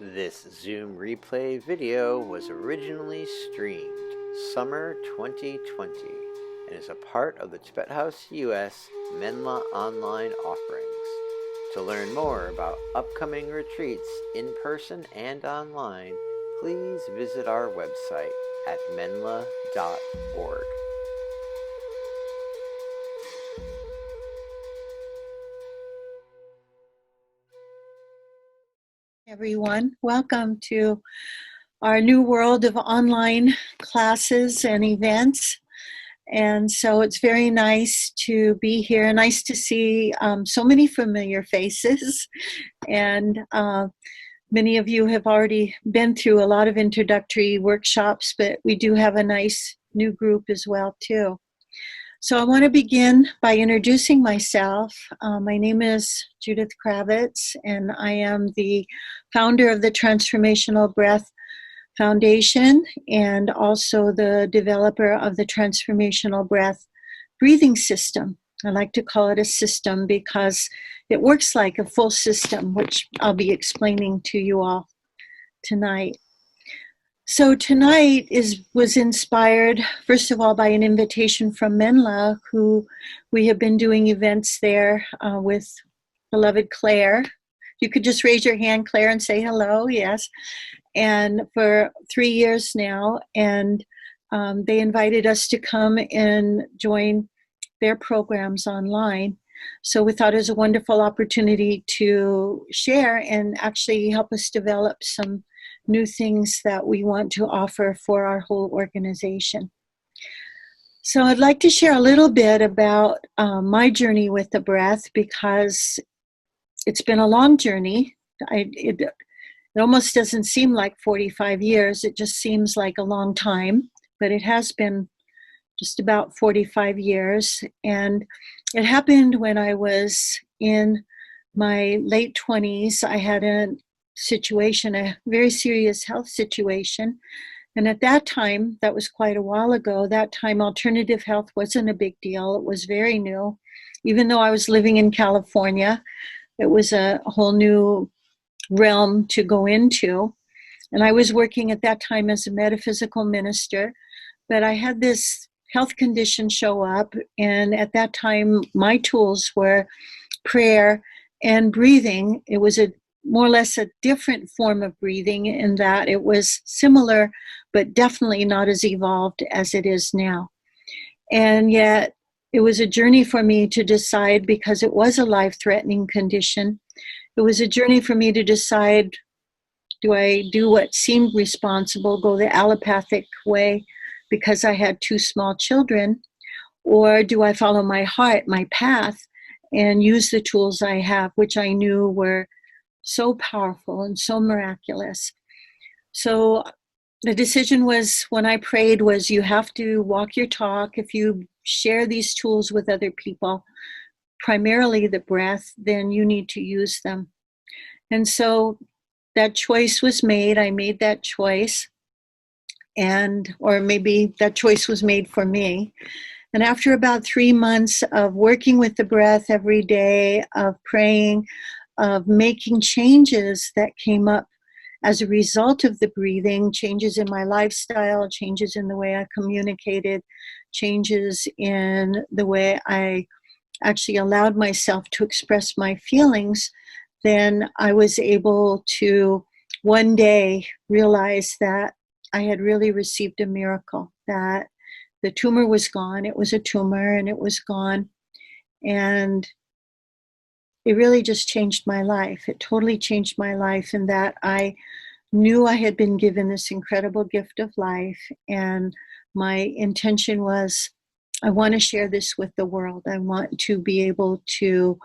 This Zoom replay video was originally streamed summer 2020 and is a part of the Tibet House US Menla online offerings. To learn more about upcoming retreats in person and online, please visit our website at menla.org. Everyone, welcome to our new world of online classes and events. And so it's very nice to be here. Nice to see so many familiar faces. And many of you have already been through a lot of introductory workshops, but we do have a nice new group as well, too. So I want to begin by introducing myself. My name is Judith Kravitz, and I am the founder of the Transformational Breath Foundation and also the developer of the Transformational Breath breathing system. I like to call it a system because it works like a full system, which I'll be explaining to you all tonight. So tonight was inspired, first of all, by an invitation from Menla, who we have been doing events there with beloved Claire. You could just raise your hand, Claire, and say hello, yes. And for 3 years now, and they invited us to come and join their programs online. So we thought it was a wonderful opportunity to share and actually help us develop some new things that we want to offer for our whole organization. So I'd like to share a little bit about my journey with the breath, because it's been a long journey. It almost doesn't seem like 45 years. It just seems like a long time, but it has been just about 45 years. And it happened when I was in my late 20s. I had a very serious health situation. And at that time, that was quite a while ago, that time alternative health wasn't a big deal. It was very new. Even though I was living in California, it was a whole new realm to go into. And I was working at that time as a metaphysical minister, but I had this health condition show up. And at that time, my tools were prayer and breathing. It was more or less a different form of breathing in that it was similar, but definitely not as evolved as it is now. And yet it was a journey for me to decide, because it was a life-threatening condition. It was a journey for me to decide, do I do what seemed responsible, go the allopathic way because I had 2 small children, or do I follow my heart, my path, and use the tools I have, which I knew were so powerful and so miraculous. So the decision was, when I prayed, was you have to walk your talk. If you share these tools with other people, primarily the breath, then you need to use them. And so that choice was made. I made that choice, or maybe that choice was made for me. And after about 3 months of working with the breath every day, of praying, of making changes that came up as a result of the breathing, changes in my lifestyle, changes in the way I communicated, changes in the way I actually allowed myself to express my feelings, then I was able to one day realize that I had really received a miracle, that the tumor was gone. It was a tumor and it was gone. And it really just changed my life. It totally changed my life, in that I knew I had been given this incredible gift of life. And my intention was, I want to share this with the world. I want to be able to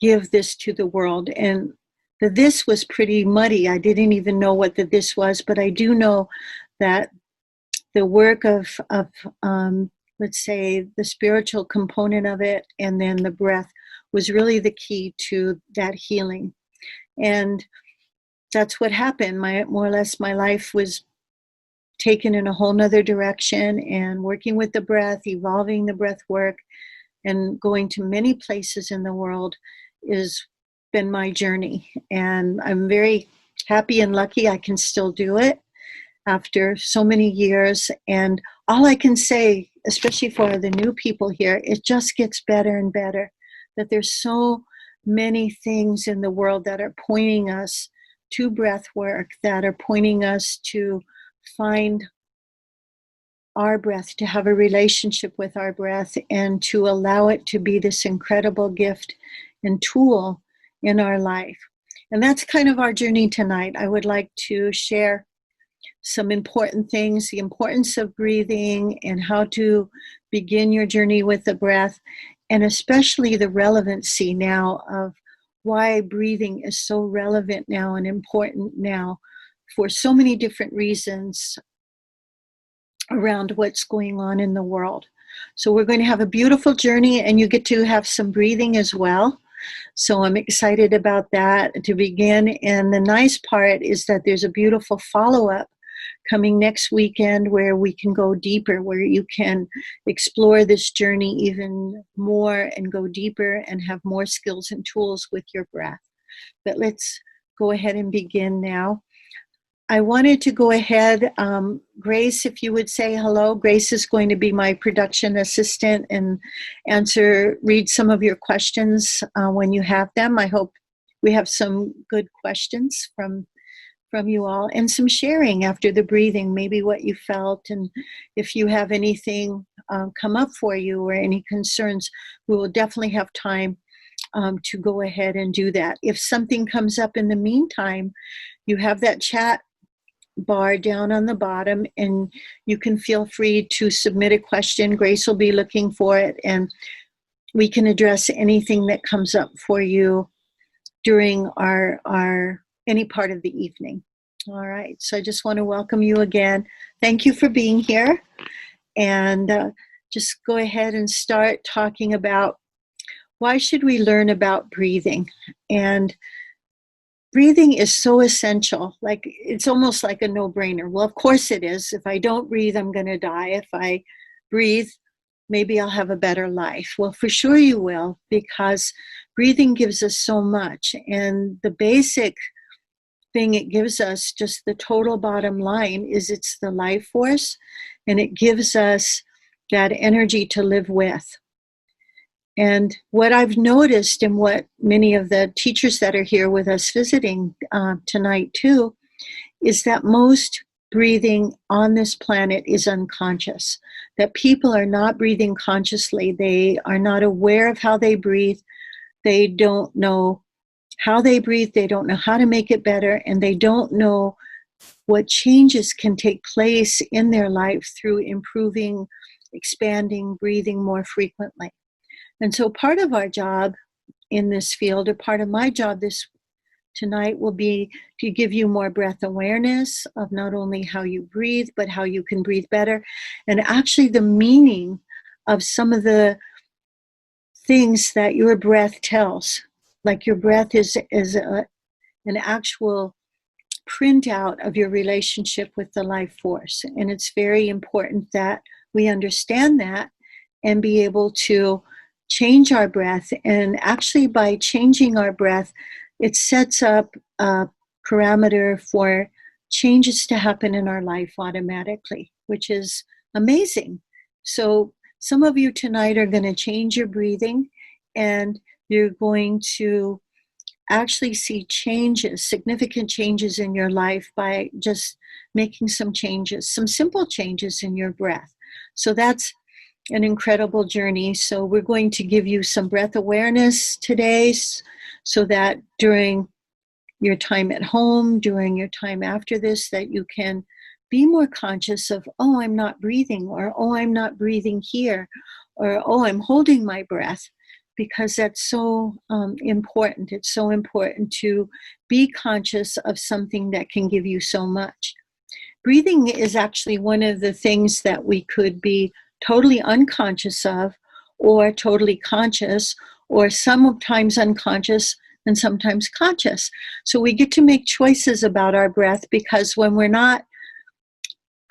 give this to the world. And the this was pretty muddy. I didn't even know what the this was, but I do know that the work of let's say, the spiritual component of it, and then the breath, was really the key to that healing. And that's what happened. More or less, my life was taken in a whole nother direction, and working with the breath, evolving the breath work, and going to many places in the world is been my journey. And I'm very happy and lucky I can still do it after so many years. And all I can say, especially for the new people here, it just gets better and better. That there's so many things in the world that are pointing us to breath work, that are pointing us to find our breath, to have a relationship with our breath, and to allow it to be this incredible gift and tool in our life. And that's kind of our journey tonight. I would like to share some important things, the importance of breathing and how to begin your journey with the breath, and especially the relevancy now of why breathing is so relevant now and important now for so many different reasons around what's going on in the world. So we're going to have a beautiful journey, and you get to have some breathing as well. So I'm excited about that to begin. And the nice part is that there's a beautiful follow-up coming next weekend where we can go deeper, where you can explore this journey even more and go deeper and have more skills and tools with your breath. But let's go ahead and begin now. I wanted to go ahead, Grace, if you would say hello. Grace is going to be my production assistant and read some of your questions when you have them. I hope we have some good questions from you all, and some sharing after the breathing, maybe what you felt, and if you have anything come up for you or any concerns, we will definitely have time to go ahead and do that. If something comes up in the meantime, you have that chat bar down on the bottom, and you can feel free to submit a question. Grace will be looking for it, and we can address anything that comes up for you during our any part of the evening. All right, so I just want to welcome you again. Thank you for being here, and just go ahead and start talking about why should we learn about breathing. And breathing is so essential. Like, it's almost like a no-brainer. Well, of course it is. If I don't breathe, I'm going to die. If I breathe, maybe I'll have a better life. Well, for sure you will, because breathing gives us so much. And the basic thing it gives us, just the total bottom line, is it's the life force, and it gives us that energy to live with. And what I've noticed, and what many of the teachers that are here with us visiting tonight too, is that most breathing on this planet is unconscious. That people are not breathing consciously. They are not aware of how they breathe. They don't know how they breathe. They don't know how to make it better. And they don't know what changes can take place in their life through improving, expanding, breathing more frequently. And so part of our job in this field, or part of my job tonight, will be to give you more breath awareness of not only how you breathe, but how you can breathe better, and actually the meaning of some of the things that your breath tells. Like, your breath is an actual printout of your relationship with the life force. And it's very important that we understand that and be able to change our breath. And actually, by changing our breath, it sets up a parameter for changes to happen in our life automatically, which is amazing. So some of you tonight are going to change your breathing, and you're going to actually see changes, significant changes in your life by just making some changes, some simple changes in your breath. So that's an incredible journey. So we're going to give you some breath awareness today, so that during your time at home, during your time after this, that you can be more conscious of, oh, I'm not breathing, or oh, I'm not breathing here, or oh, I'm holding my breath, because that's so important. It's so important to be conscious of something that can give you so much. Breathing is actually one of the things that we could be totally unconscious of, or totally conscious, or sometimes unconscious and sometimes conscious. So we get to make choices about our breath, because when we're not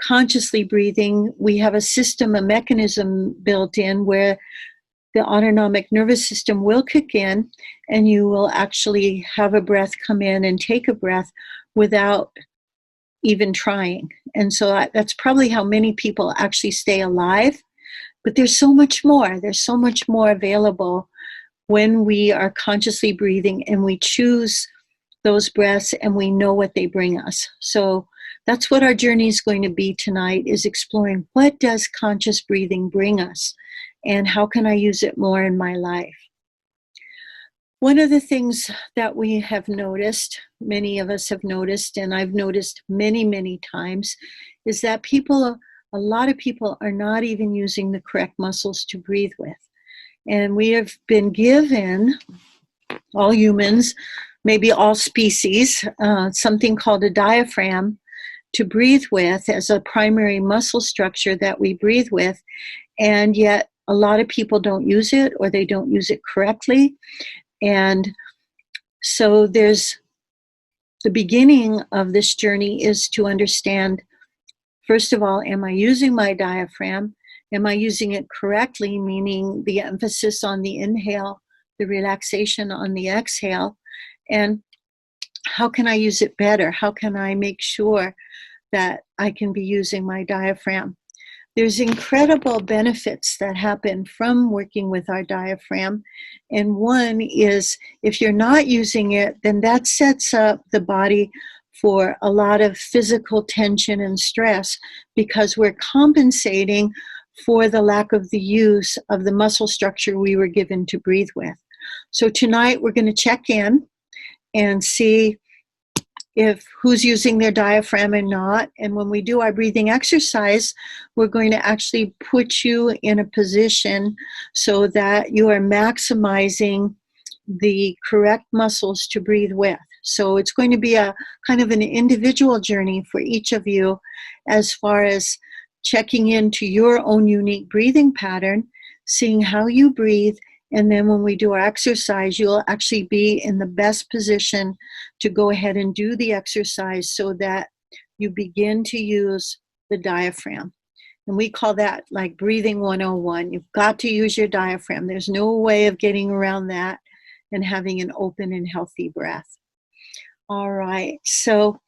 consciously breathing, we have a system, a mechanism built in where the autonomic nervous system will kick in, and you will actually have a breath come in and take a breath without even trying. And so that's probably how many people actually stay alive. But there's so much more. There's so much more available when we are consciously breathing and we choose those breaths and we know what they bring us. So that's what our journey is going to be tonight, is exploring what does conscious breathing bring us and how can I use it more in my life. One of the things that we have noticed, many of us have noticed, and I've noticed many, many times, is that a lot of people are not even using the correct muscles to breathe with. And we have been given, all humans, maybe all species, something called a diaphragm to breathe with as a primary muscle structure that we breathe with. And yet a lot of people don't use it, or they don't use it correctly. And so there's the beginning of this journey is to understand, first of all, am I using my diaphragm? Am I using it correctly, meaning the emphasis on the inhale, the relaxation on the exhale? And how can I use it better? How can I make sure that I can be using my diaphragm? There's incredible benefits that happen from working with our diaphragm. And one is, if you're not using it, then that sets up the body for a lot of physical tension and stress, because we're compensating for the lack of the use of the muscle structure we were given to breathe with. So tonight we're going to check in and see if who's using their diaphragm and not. And when we do our breathing exercise, we're going to actually put you in a position so that you are maximizing the correct muscles to breathe with. So it's going to be a kind of an individual journey for each of you as far as checking into your own unique breathing pattern, seeing how you breathe. And then when we do our exercise, you'll actually be in the best position to go ahead and do the exercise so that you begin to use the diaphragm. And we call that like breathing 101. You've got to use your diaphragm. There's no way of getting around that and having an open and healthy breath. All right. So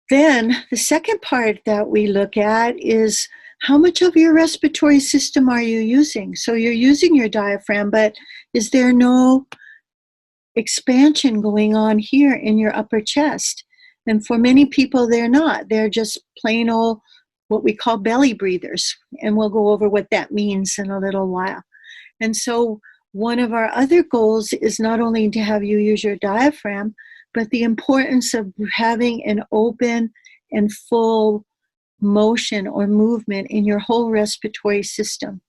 then the second part that we look at is, how much of your respiratory system are you using? So you're using your diaphragm, but is there no expansion going on here in your upper chest? And for many people, they're not. They're just plain old what we call belly breathers. And we'll go over what that means in a little while. And so one of our other goals is not only to have you use your diaphragm, but the importance of having an open and full motion or movement in your whole respiratory system.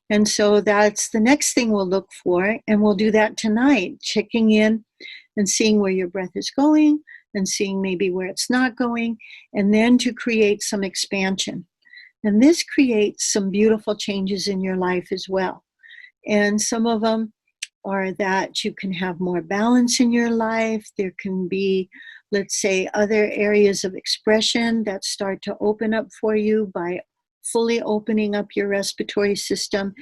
And so that's the next thing we'll look for, and we'll do that tonight, checking in and seeing where your breath is going and seeing maybe where it's not going, and then to create some expansion. And this creates some beautiful changes in your life as well. And some of them are that you can have more balance in your life. There can be, let's say, other areas of expression that start to open up for you by fully opening up your respiratory system.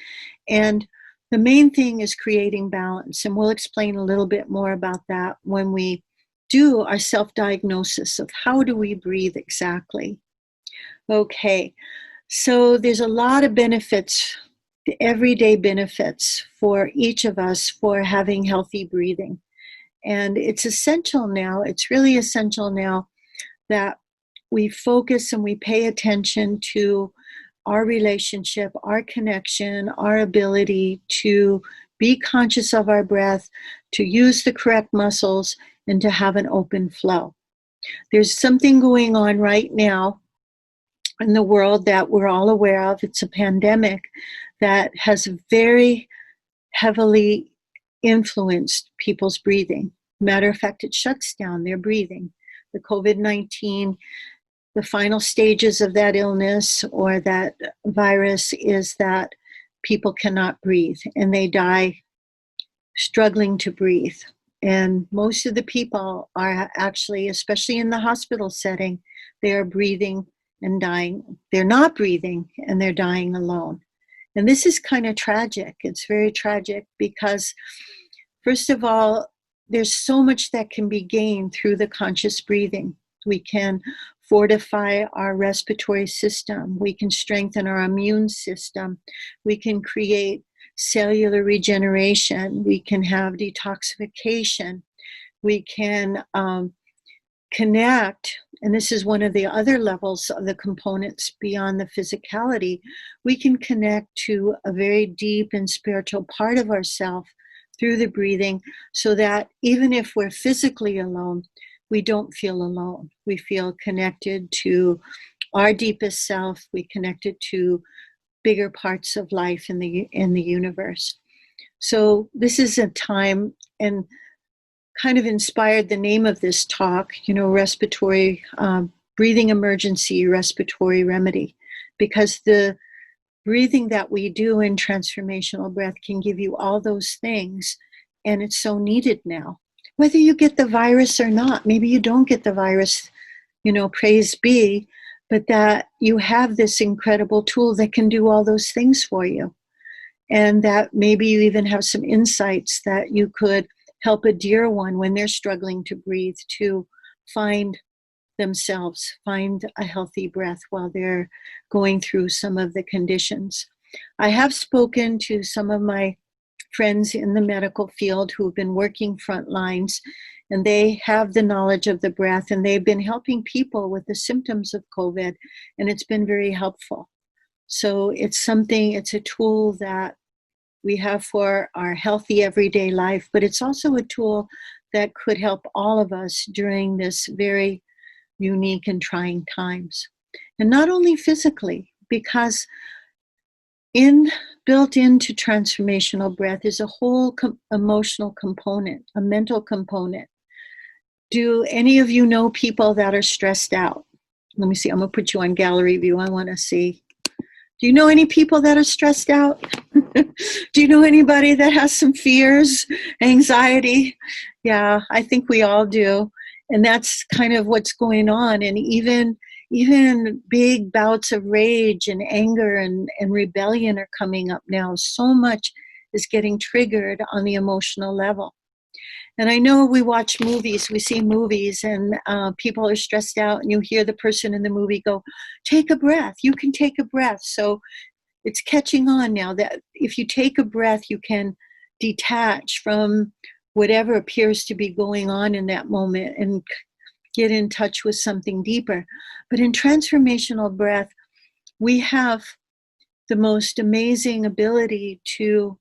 And the main thing is creating balance. And we'll explain a little bit more about that when we do our self-diagnosis of how do we breathe exactly. Okay, so there's a lot of benefits, everyday benefits for each of us for having healthy breathing. And it's essential now, it's really essential now that we focus and we pay attention to our relationship, our connection, our ability to be conscious of our breath, to use the correct muscles, and to have an open flow. There's something going on right now in the world that we're all aware of. It's a pandemic that has very heavily influenced people's breathing. Matter of fact, it shuts down their breathing. The COVID-19, the final stages of that illness or that virus is that people cannot breathe and they die struggling to breathe. And most of the people are actually, especially in the hospital setting, they are breathing and dying. They're not breathing and they're dying alone. And this is kind of tragic. It's very tragic because, first of all, there's so much that can be gained through the conscious breathing. We can fortify our respiratory system. We can strengthen our immune system. We can create cellular regeneration. We can have detoxification. We can connect, and this is one of the other levels of the components beyond the physicality. We can connect to a very deep and spiritual part of ourselves through the breathing, so that even if we're physically alone, we don't feel alone. We feel connected to our deepest self. We connected to bigger parts of life in the universe. So this is a time, and kind of inspired the name of this talk, respiratory breathing emergency respiratory remedy, because the breathing that we do in transformational breath can give you all those things, and it's so needed now. Whether you get the virus or not, maybe you don't get the virus, praise be, but that you have this incredible tool that can do all those things for you. And that maybe you even have some insights that you could help a dear one when they're struggling to breathe, to find themselves, find a healthy breath while they're going through some of the conditions. I have spoken to some of my friends in the medical field who've been working front lines, and they have the knowledge of the breath, and they've been helping people with the symptoms of COVID, and it's been very helpful. So it's a tool that we have for our healthy everyday life, but it's also a tool that could help all of us during this very unique and trying times. And not only physically, because built into transformational breath is a whole emotional component, a mental component. Do any of you know people that are stressed out? Let me see, I'm gonna put you on gallery view. I wanna see. Do you know any people that are stressed out? Do you know anybody that has some fears, anxiety? Yeah, I think we all do. And that's kind of what's going on. And even big bouts of rage and anger and rebellion are coming up now. So much is getting triggered on the emotional level. And I know we watch movies, we see movies, and people are stressed out, and you hear the person in the movie go, take a breath, you can take a breath. So it's catching on now that if you take a breath, you can detach from whatever appears to be going on in that moment and get in touch with something deeper. But in transformational breath, we have the most amazing ability to,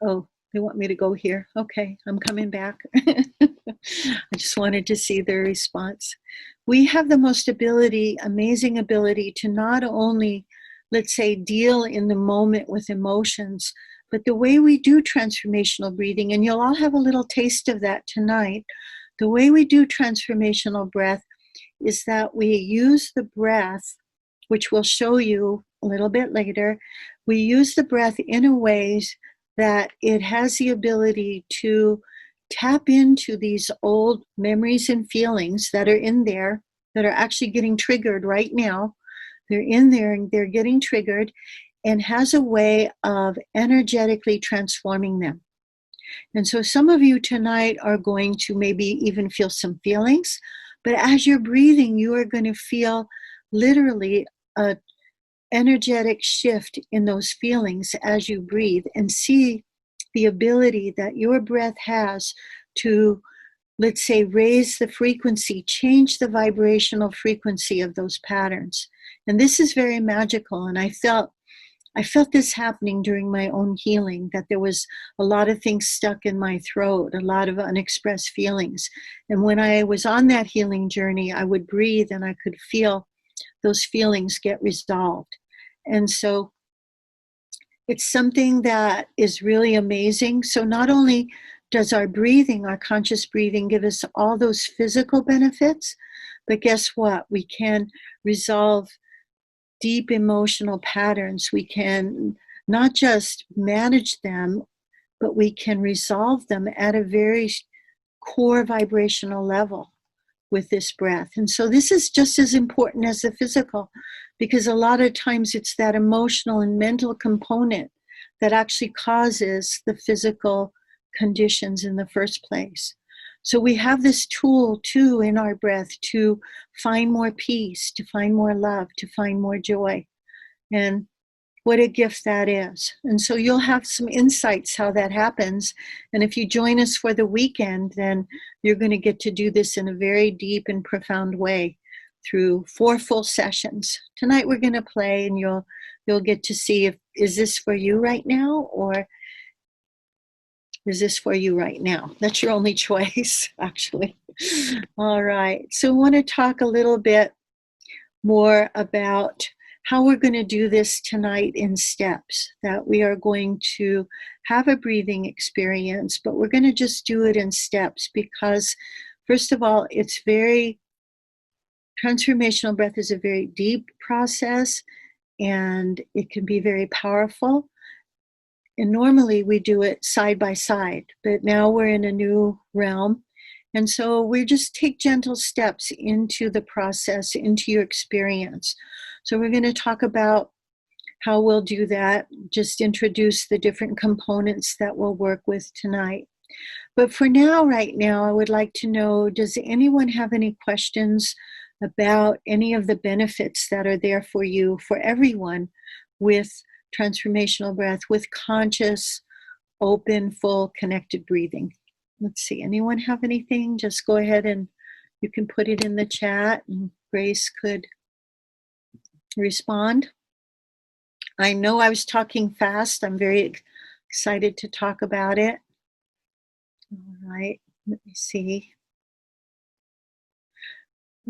they want me to go here. Okay, I'm coming back. I just wanted to see their response. We have the most amazing ability to not only, let's say, deal in the moment with emotions, but the way we do transformational breathing, and you'll all have a little taste of that tonight, the way we do transformational breath is that we use the breath, which we'll show you a little bit later. We use the breath in a way that it has the ability to tap into these old memories and feelings that are in there, that are actually getting triggered right now. They're in there and they're getting triggered, and has a way of energetically transforming them. And so some of you tonight are going to maybe even feel some feelings, but as you're breathing, you are going to feel literally a energetic shift in those feelings as you breathe, and see the ability that your breath has to, let's say, raise the frequency, change the vibrational frequency of those patterns. And this is very magical. And I felt this happening during my own healing, that there was a lot of things stuck in my throat, a lot of unexpressed feelings. And when I was on that healing journey, I would breathe and I could feel those feelings get resolved. And so it's something that is really amazing. So not only does our breathing, our conscious breathing, give us all those physical benefits, but guess what? We can resolve deep emotional patterns. We can not just manage them, but we can resolve them at a very core vibrational level. with this breath. And so this is just as important as the physical, because a lot of times it's that emotional and mental component that actually causes the physical conditions in the first place. So we have this tool too in our breath to find more peace, to find more love, to find more joy. And what a gift that is. And so you'll have some insights how that happens. And if you join us for the weekend, then you're going to get to do this in a very deep and profound way through 4 full sessions. Tonight we're going to play, and you'll get to see if is this for you right now, or is this for you right now? That's your only choice, actually. All right. So I want to talk a little bit more about how we're going to do this tonight in steps, that we are going to have a breathing experience, but we're going to just do it in steps because, first of all, transformational breath is a very deep process, and it can be very powerful. And normally we do it side by side, but now we're in a new realm. And so we just take gentle steps into the process, into your experience. So we're going to talk about how we'll do that, just introduce the different components that we'll work with tonight. But for now, right now, I would like to know, does anyone have any questions about any of the benefits that are there for you, for everyone, with transformational breath, with conscious, open, full, connected breathing? Let's see, anyone have anything? Just go ahead and you can put it in the chat, and Grace could respond. I know I was talking fast. I'm very excited to talk about it. All right, let me see.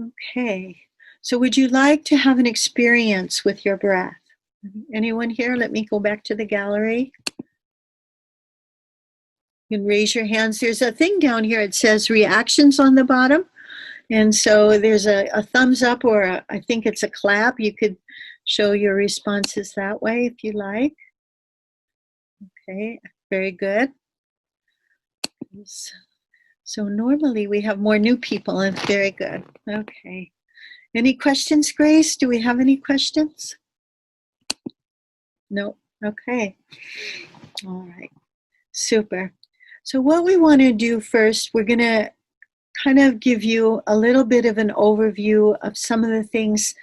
Okay, so would you like to have an experience with your breath? Anyone here? Let me go back to the gallery. You can raise your hands. There's a thing down here. It says reactions on the bottom. And so there's a thumbs up, or I think it's a clap. You could show your responses that way if you like. Okay, very good. So normally we have more new people, and very good. Okay. Any questions, Grace? Do we have any questions? No. Okay. All right. Super. So what we want to do first, we're going to kind of give you a little bit of an overview of some of the things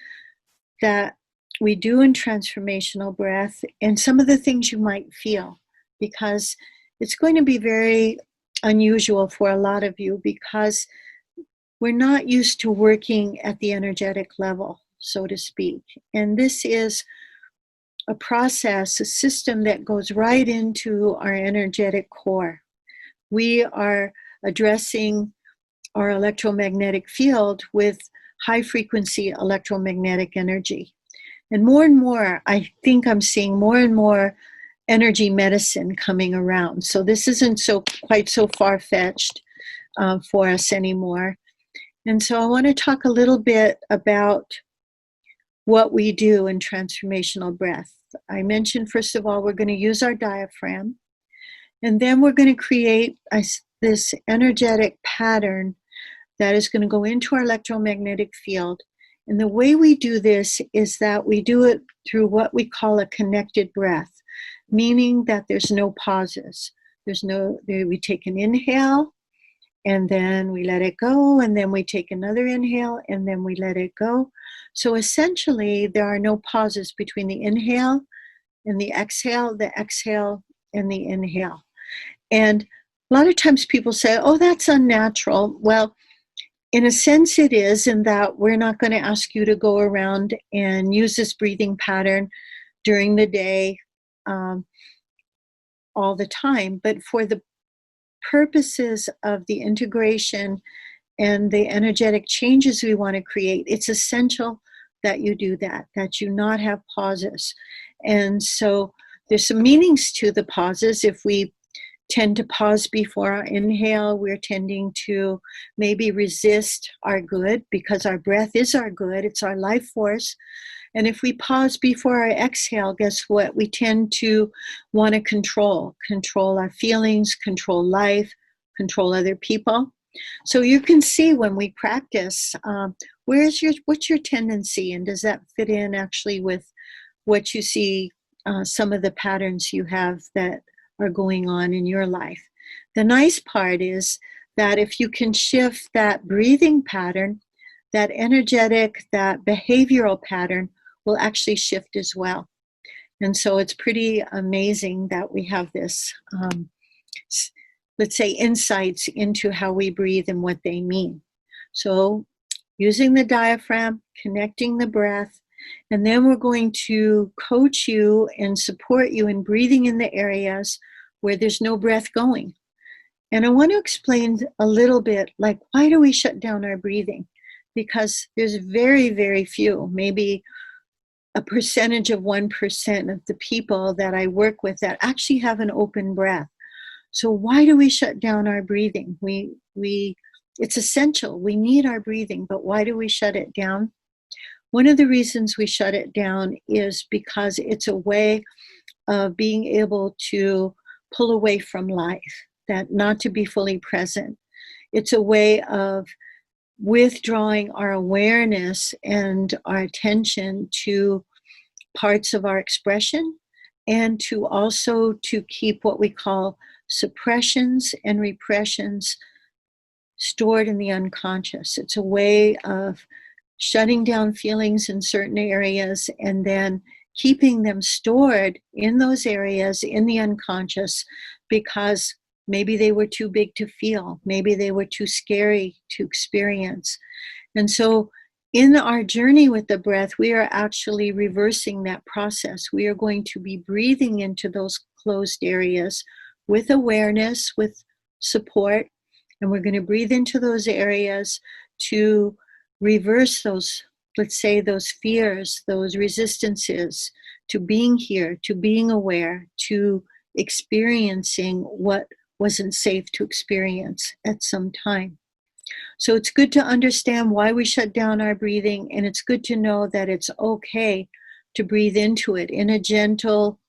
that we do in transformational breath and some of the things you might feel, because it's going to be very unusual for a lot of you, because we're not used to working at the energetic level, so to speak. And this is a process, a system that goes right into our energetic core. We are addressing our electromagnetic field with high frequency electromagnetic energy. And more, I think I'm seeing more and more energy medicine coming around. So this isn't quite so far-fetched for us anymore. And so I want to talk a little bit about what we do in transformational breath. I mentioned, first of all, we're going to use our diaphragm, and then we're going to create this energetic pattern that is going to go into our electromagnetic field. And the way we do this is that we do it through what we call a connected breath, meaning that there's no pauses. We take an inhale, and then we let it go, and then we take another inhale, and then we let it go. So essentially, there are no pauses between the inhale and the exhale and the inhale. And a lot of times people say, oh, that's unnatural. Well, in a sense it is, in that we're not going to ask you to go around and use this breathing pattern during the day all the time. But for the purposes of the integration and the energetic changes we want to create, it's essential that you do that you not have pauses. And so there's some meanings to the pauses. If we tend to pause before our inhale, we're tending to maybe resist our good, because our breath is our good, it's our life force. And if we pause before our exhale, guess what? We tend to want to control our feelings, control life, control other people. So you can see when we practice, what's your tendency, and does that fit in actually with what you see, some of the patterns you have that are going on in your life? The nice part is that if you can shift that breathing pattern, that energetic, that behavioral pattern will actually shift as well. And so it's pretty amazing that we have this, let's say, insights into how we breathe and what they mean. So using the diaphragm, connecting the breath, and then we're going to coach you and support you in breathing in the areas where there's no breath going. And I want to explain a little bit, like, why do we shut down our breathing? Because there's very, very few, maybe a percentage of 1% of the people that I work with that actually have an open breath. So why do we shut down our breathing? It's essential. We need our breathing, but why do we shut it down? One of the reasons we shut it down is because it's a way of being able to pull away from life, that not to be fully present. It's a way of withdrawing our awareness and our attention to parts of our expression, and to also to keep what we call suppressions and repressions stored in the unconscious. It's a way of shutting down feelings in certain areas and then keeping them stored in those areas in the unconscious because maybe they were too big to feel, maybe they were too scary to experience. And so in our journey with the breath, we are actually reversing that process. We are going to be breathing into those closed areas with awareness, with support, and we're going to breathe into those areas to reverse those, let's say, those fears, those resistances to being here, to being aware, to experiencing what wasn't safe to experience at some time. So it's good to understand why we shut down our breathing, and it's good to know that it's okay to breathe into it in a gentle,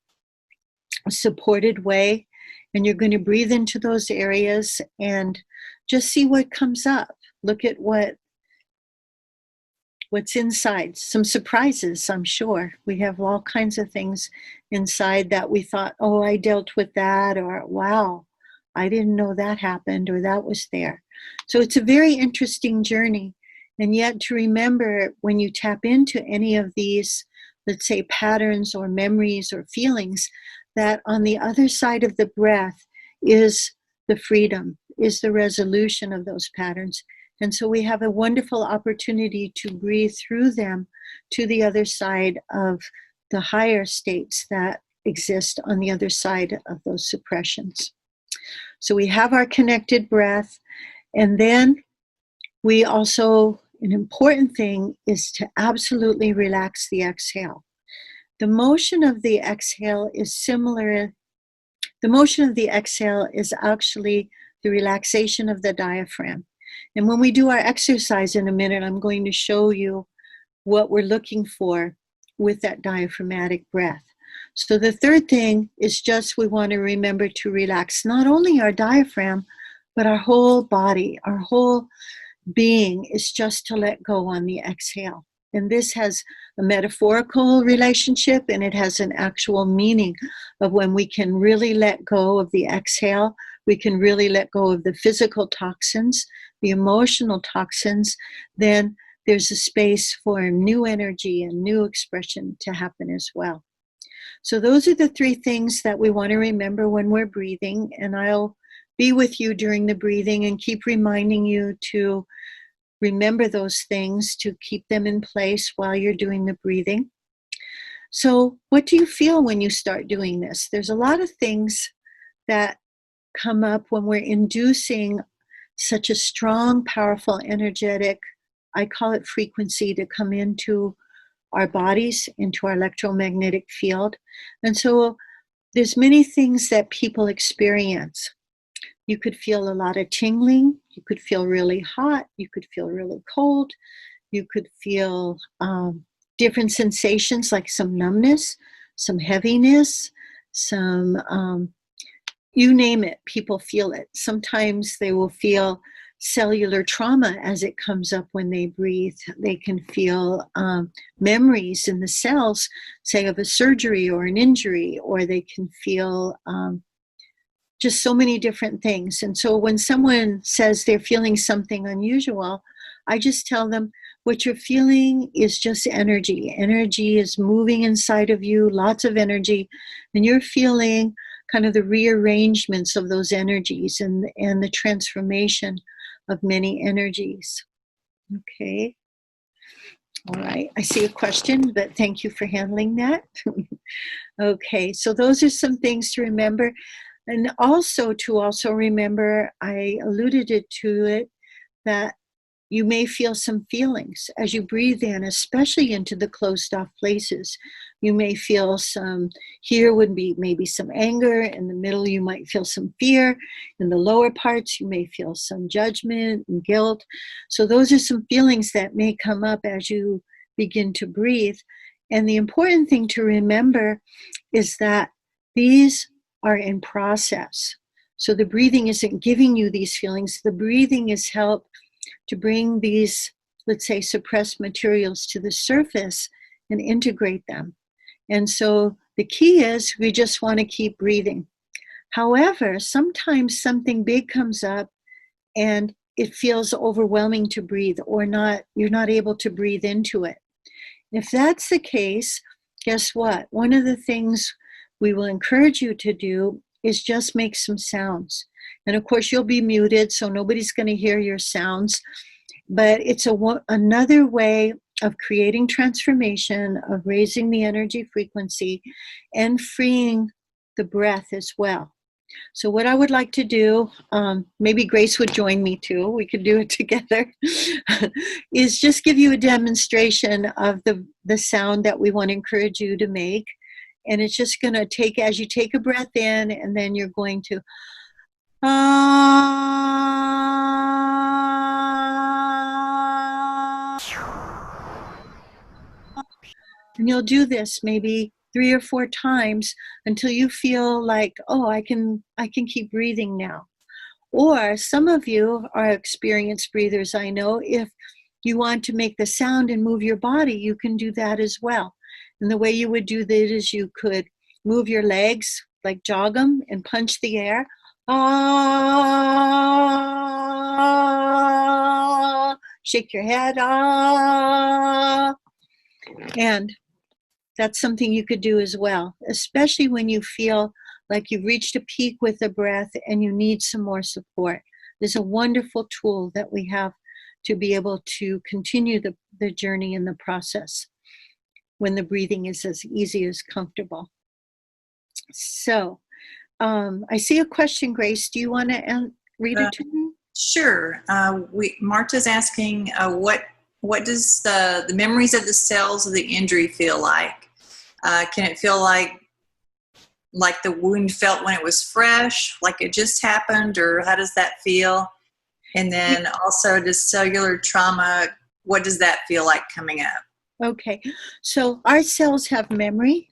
supported way. And you're going to breathe into those areas and just see what comes up. Look at what's inside. Some surprises, I'm sure. We have all kinds of things inside that we thought, oh, I dealt with that, or wow, I didn't know that happened, or that was there. So it's a very interesting journey. And yet to remember, when you tap into any of these, let's say, patterns or memories or feelings, that on the other side of the breath is the freedom, is the resolution of those patterns. And so we have a wonderful opportunity to breathe through them to the other side of the higher states that exist on the other side of those suppressions. So we have our connected breath. And then we also, an important thing is to absolutely relax the exhale. The motion of the exhale is similar. The motion of the exhale is actually the relaxation of the diaphragm. And when we do our exercise in a minute, I'm going to show you what we're looking for with that diaphragmatic breath. So the third thing is just we want to remember to relax not only our diaphragm, but our whole body, our whole being is just to let go on the exhale. And this has a metaphorical relationship, and it has an actual meaning of when we can really let go of the exhale, we can really let go of the physical toxins, the emotional toxins, then there's a space for new energy and new expression to happen as well. So those are the three things that we want to remember when we're breathing, and I'll be with you during the breathing and keep reminding you to remember those things, to keep them in place while you're doing the breathing. So what do you feel when you start doing this? There's a lot of things that come up when we're inducing such a strong, powerful, energetic, I call it frequency, to come into our bodies, into our electromagnetic field. And so there's many things that people experience. You could feel a lot of tingling. You could feel really hot. You could feel really cold. You could feel different sensations like some numbness, some heaviness, some, you name it, people feel it. Sometimes they will feel cellular trauma as it comes up when they breathe. They can feel memories in the cells, say of a surgery or an injury, or they can feel just so many different things. And so when someone says they're feeling something unusual, I just tell them, what you're feeling is just energy. Energy is moving inside of you, lots of energy, and you're feeling kind of the rearrangements of those energies and the transformation of many energies. Okay. All right. I see a question, but thank you for handling that. Okay. So those are some things to remember. And also to remember, I alluded to it, that you may feel some feelings as you breathe in, especially into the closed off places. You may feel some, here would be maybe some anger. In the middle, you might feel some fear. In the lower parts, you may feel some judgment and guilt. So those are some feelings that may come up as you begin to breathe. And the important thing to remember is that these are in process. So the breathing isn't giving you these feelings. The breathing is help to bring these, let's say, suppressed materials to the surface and integrate them. And so the key is we just want to keep breathing. However, sometimes something big comes up and it feels overwhelming to breathe, or you're not able to breathe into it. If that's the case, guess what? One of the things we will encourage you to do is just make some sounds. And of course, you'll be muted, so nobody's going to hear your sounds. But it's another way of creating transformation, of raising the energy frequency, and freeing the breath as well. So what I would like to do, maybe Grace would join me too, we could do it together, is just give you a demonstration of the sound that we want to encourage you to make. And it's just going to take, as you take a breath in, and then you're going to and you'll do this maybe 3 or 4 times until you feel like, oh, I can keep breathing now. Or some of you are experienced breathers, I know. If you want to make the sound and move your body, you can do that as well. And the way you would do that is you could move your legs, like jog them and punch the air. Ah, shake your head. Ah. And that's something you could do as well, especially when you feel like you've reached a peak with the breath and you need some more support. There's a wonderful tool that we have to be able to continue the journey in the process when the breathing is as easy as comfortable. So I see a question, Grace. Do you want to read it to me? Sure. Marta's asking, what does the memories of the cells of the injury feel like? Can it feel like the wound felt when it was fresh, like it just happened, or how does that feel? And then also, does cellular trauma, what does that feel like coming up? Okay. So our cells have memory.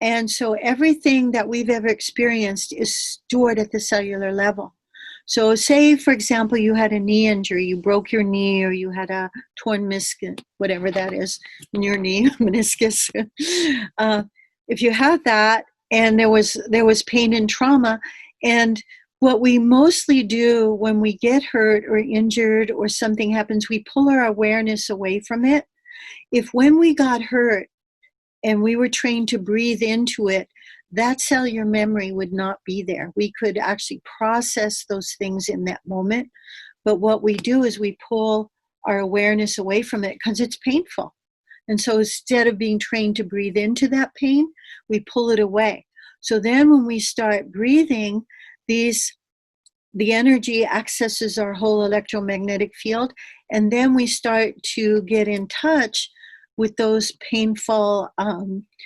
And so everything that we've ever experienced is stored at the cellular level. So say, for example, you had a knee injury, you broke your knee, or you had a torn meniscus, whatever that is in your knee, meniscus. If you had that and there was pain and trauma, and what we mostly do when we get hurt or injured or something happens, we pull our awareness away from it. If when we got hurt and we were trained to breathe into it, that cellular memory would not be there. We could actually process those things in that moment. But what we do is we pull our awareness away from it because it's painful. And so instead of being trained to breathe into that pain, we pull it away. So then when we start breathing, the energy accesses our whole electromagnetic field, and then we start to get in touch with those painful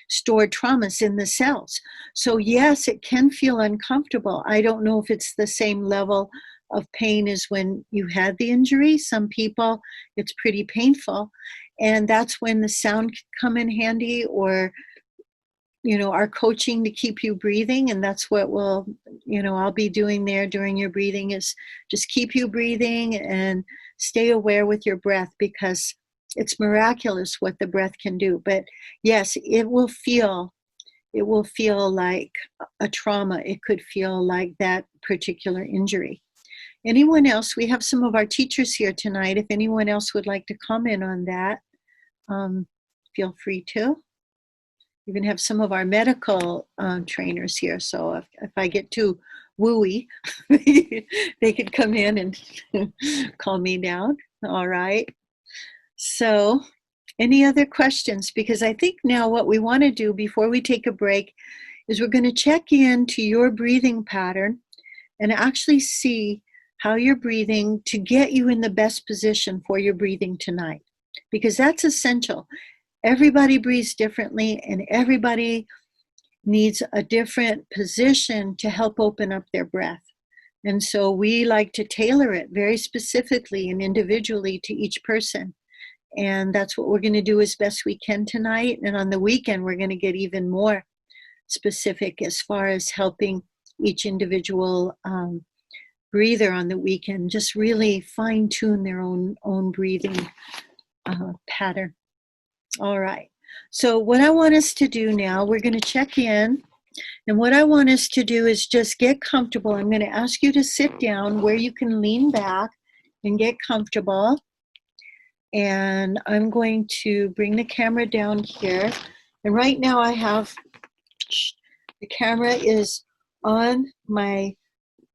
stored traumas in the cells. So yes, it can feel uncomfortable. I don't know if it's the same level of pain as when you had the injury. Some people, it's pretty painful. And that's when the sound can come in handy, or our coaching to keep you breathing, and that's what I'll be doing there during your breathing, is just keep you breathing and stay aware with your breath, because it's miraculous what the breath can do. But yes, it will feel like a trauma. It could feel like that particular injury. Anyone else? We have some of our teachers here tonight. If anyone else would like to comment on that, feel free to. We even have some of our medical trainers here. So if I get too wooey, they could come in and calm me down. All right. So any other questions? Because I think now what we want to do before we take a break is we're going to check into your breathing pattern and actually see how you're breathing to get you in the best position for your breathing tonight, because that's essential. Everybody breathes differently, and everybody needs a different position to help open up their breath. And so we like to tailor it very specifically and individually to each person. And that's what we're going to do as best we can tonight. And on the weekend, we're going to get even more specific as far as helping each individual breather on the weekend just really fine-tune their own breathing pattern. All right. So what I want us to do now, we're going to check in. And what I want us to do is just get comfortable. I'm going to ask you to sit down where you can lean back and get comfortable. And I'm going to bring the camera down here. And right now I have, the camera is on my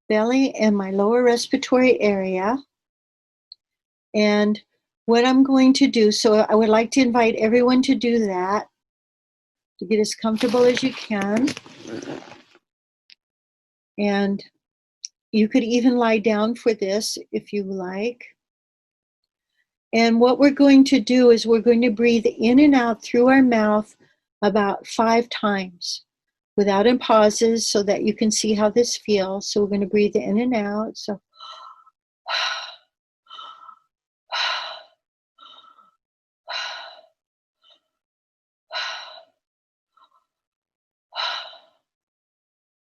belly and my lower respiratory area. And what I'm going to do, so I would like to invite everyone to do that, to get as comfortable as you can. And you could even lie down for this if you like. And what we're going to do is we're going to breathe in and out through our mouth about 5 times without any pauses, so that you can see how this feels. So we're going to breathe in and out. So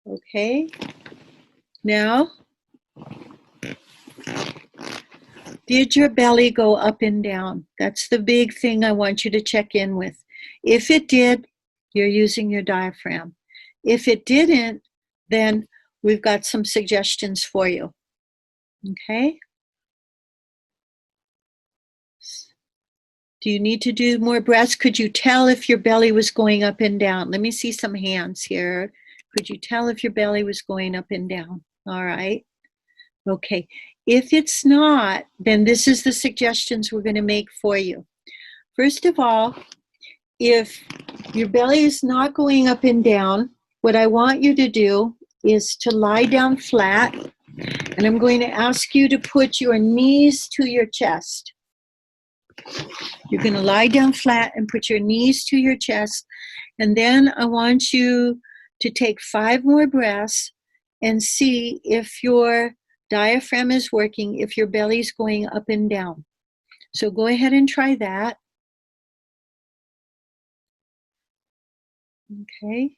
okay. Now, did your belly go up and down? That's the big thing I want you to check in with. If it did, you're using your diaphragm. If it didn't, then we've got some suggestions for you. Okay? Do you need to do more breaths? Could you tell if your belly was going up and down? Let me see some hands here. Could you tell if your belly was going up and down? All right. Okay. If it's not, then this is the suggestions we're going to make for you. First of all, if your belly is not going up and down, what I want you to do is to lie down flat, and I'm going to ask you to put your knees to your chest. You're going to lie down flat and put your knees to your chest, and then I want you to take 5 more breaths and see if your diaphragm is working, if your belly's going up and down. So go ahead and try that. Okay.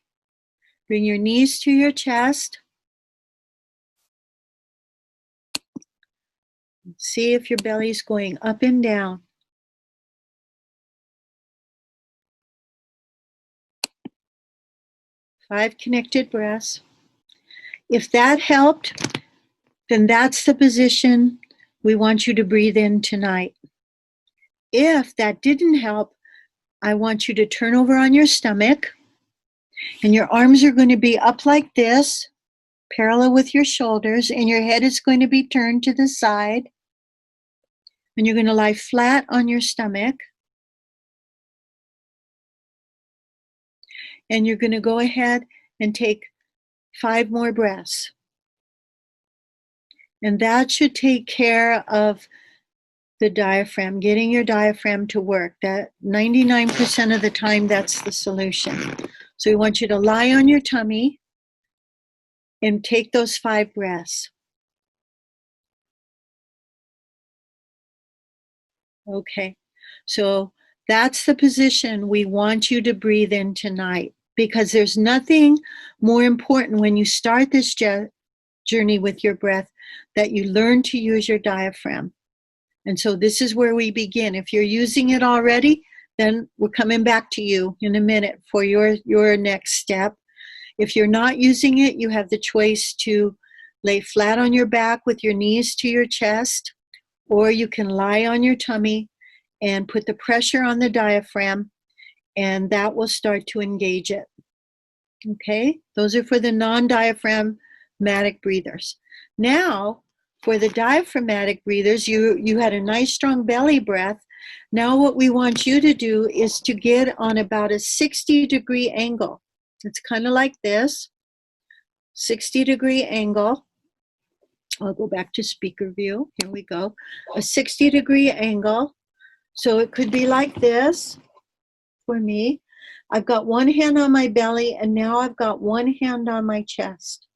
Bring your knees to your chest. See if your belly's going up and down. Five connected breaths. If that helped, then that's the position we want you to breathe in tonight. If that didn't help, I want you to turn over on your stomach, and your arms are going to be up like this, parallel with your shoulders, and your head is going to be turned to the side, and you're going to lie flat on your stomach, and you're going to go ahead and take 5 more breaths. And that should take care of the diaphragm, getting your diaphragm to work. That 99% of the time, that's the solution. So we want you to lie on your tummy and take those 5 breaths. Okay, so that's the position we want you to breathe in tonight, because there's nothing more important when you start this journey with your breath that you learn to use your diaphragm. And so this is where we begin. If you're using it already, then we're coming back to you in a minute for your next step. If you're not using it, you have the choice to lay flat on your back with your knees to your chest, or you can lie on your tummy and put the pressure on the diaphragm, and that will start to engage it. Okay, those are for the non-diaphragmatic breathers. Now, for the diaphragmatic breathers, you had a nice strong belly breath. Now what we want you to do is to get on about a 60-degree angle. It's kind of like this, 60-degree angle. I'll go back to speaker view. Here we go. A 60-degree angle. So it could be like this for me. I've got one hand on my belly, and now I've got one hand on my chest.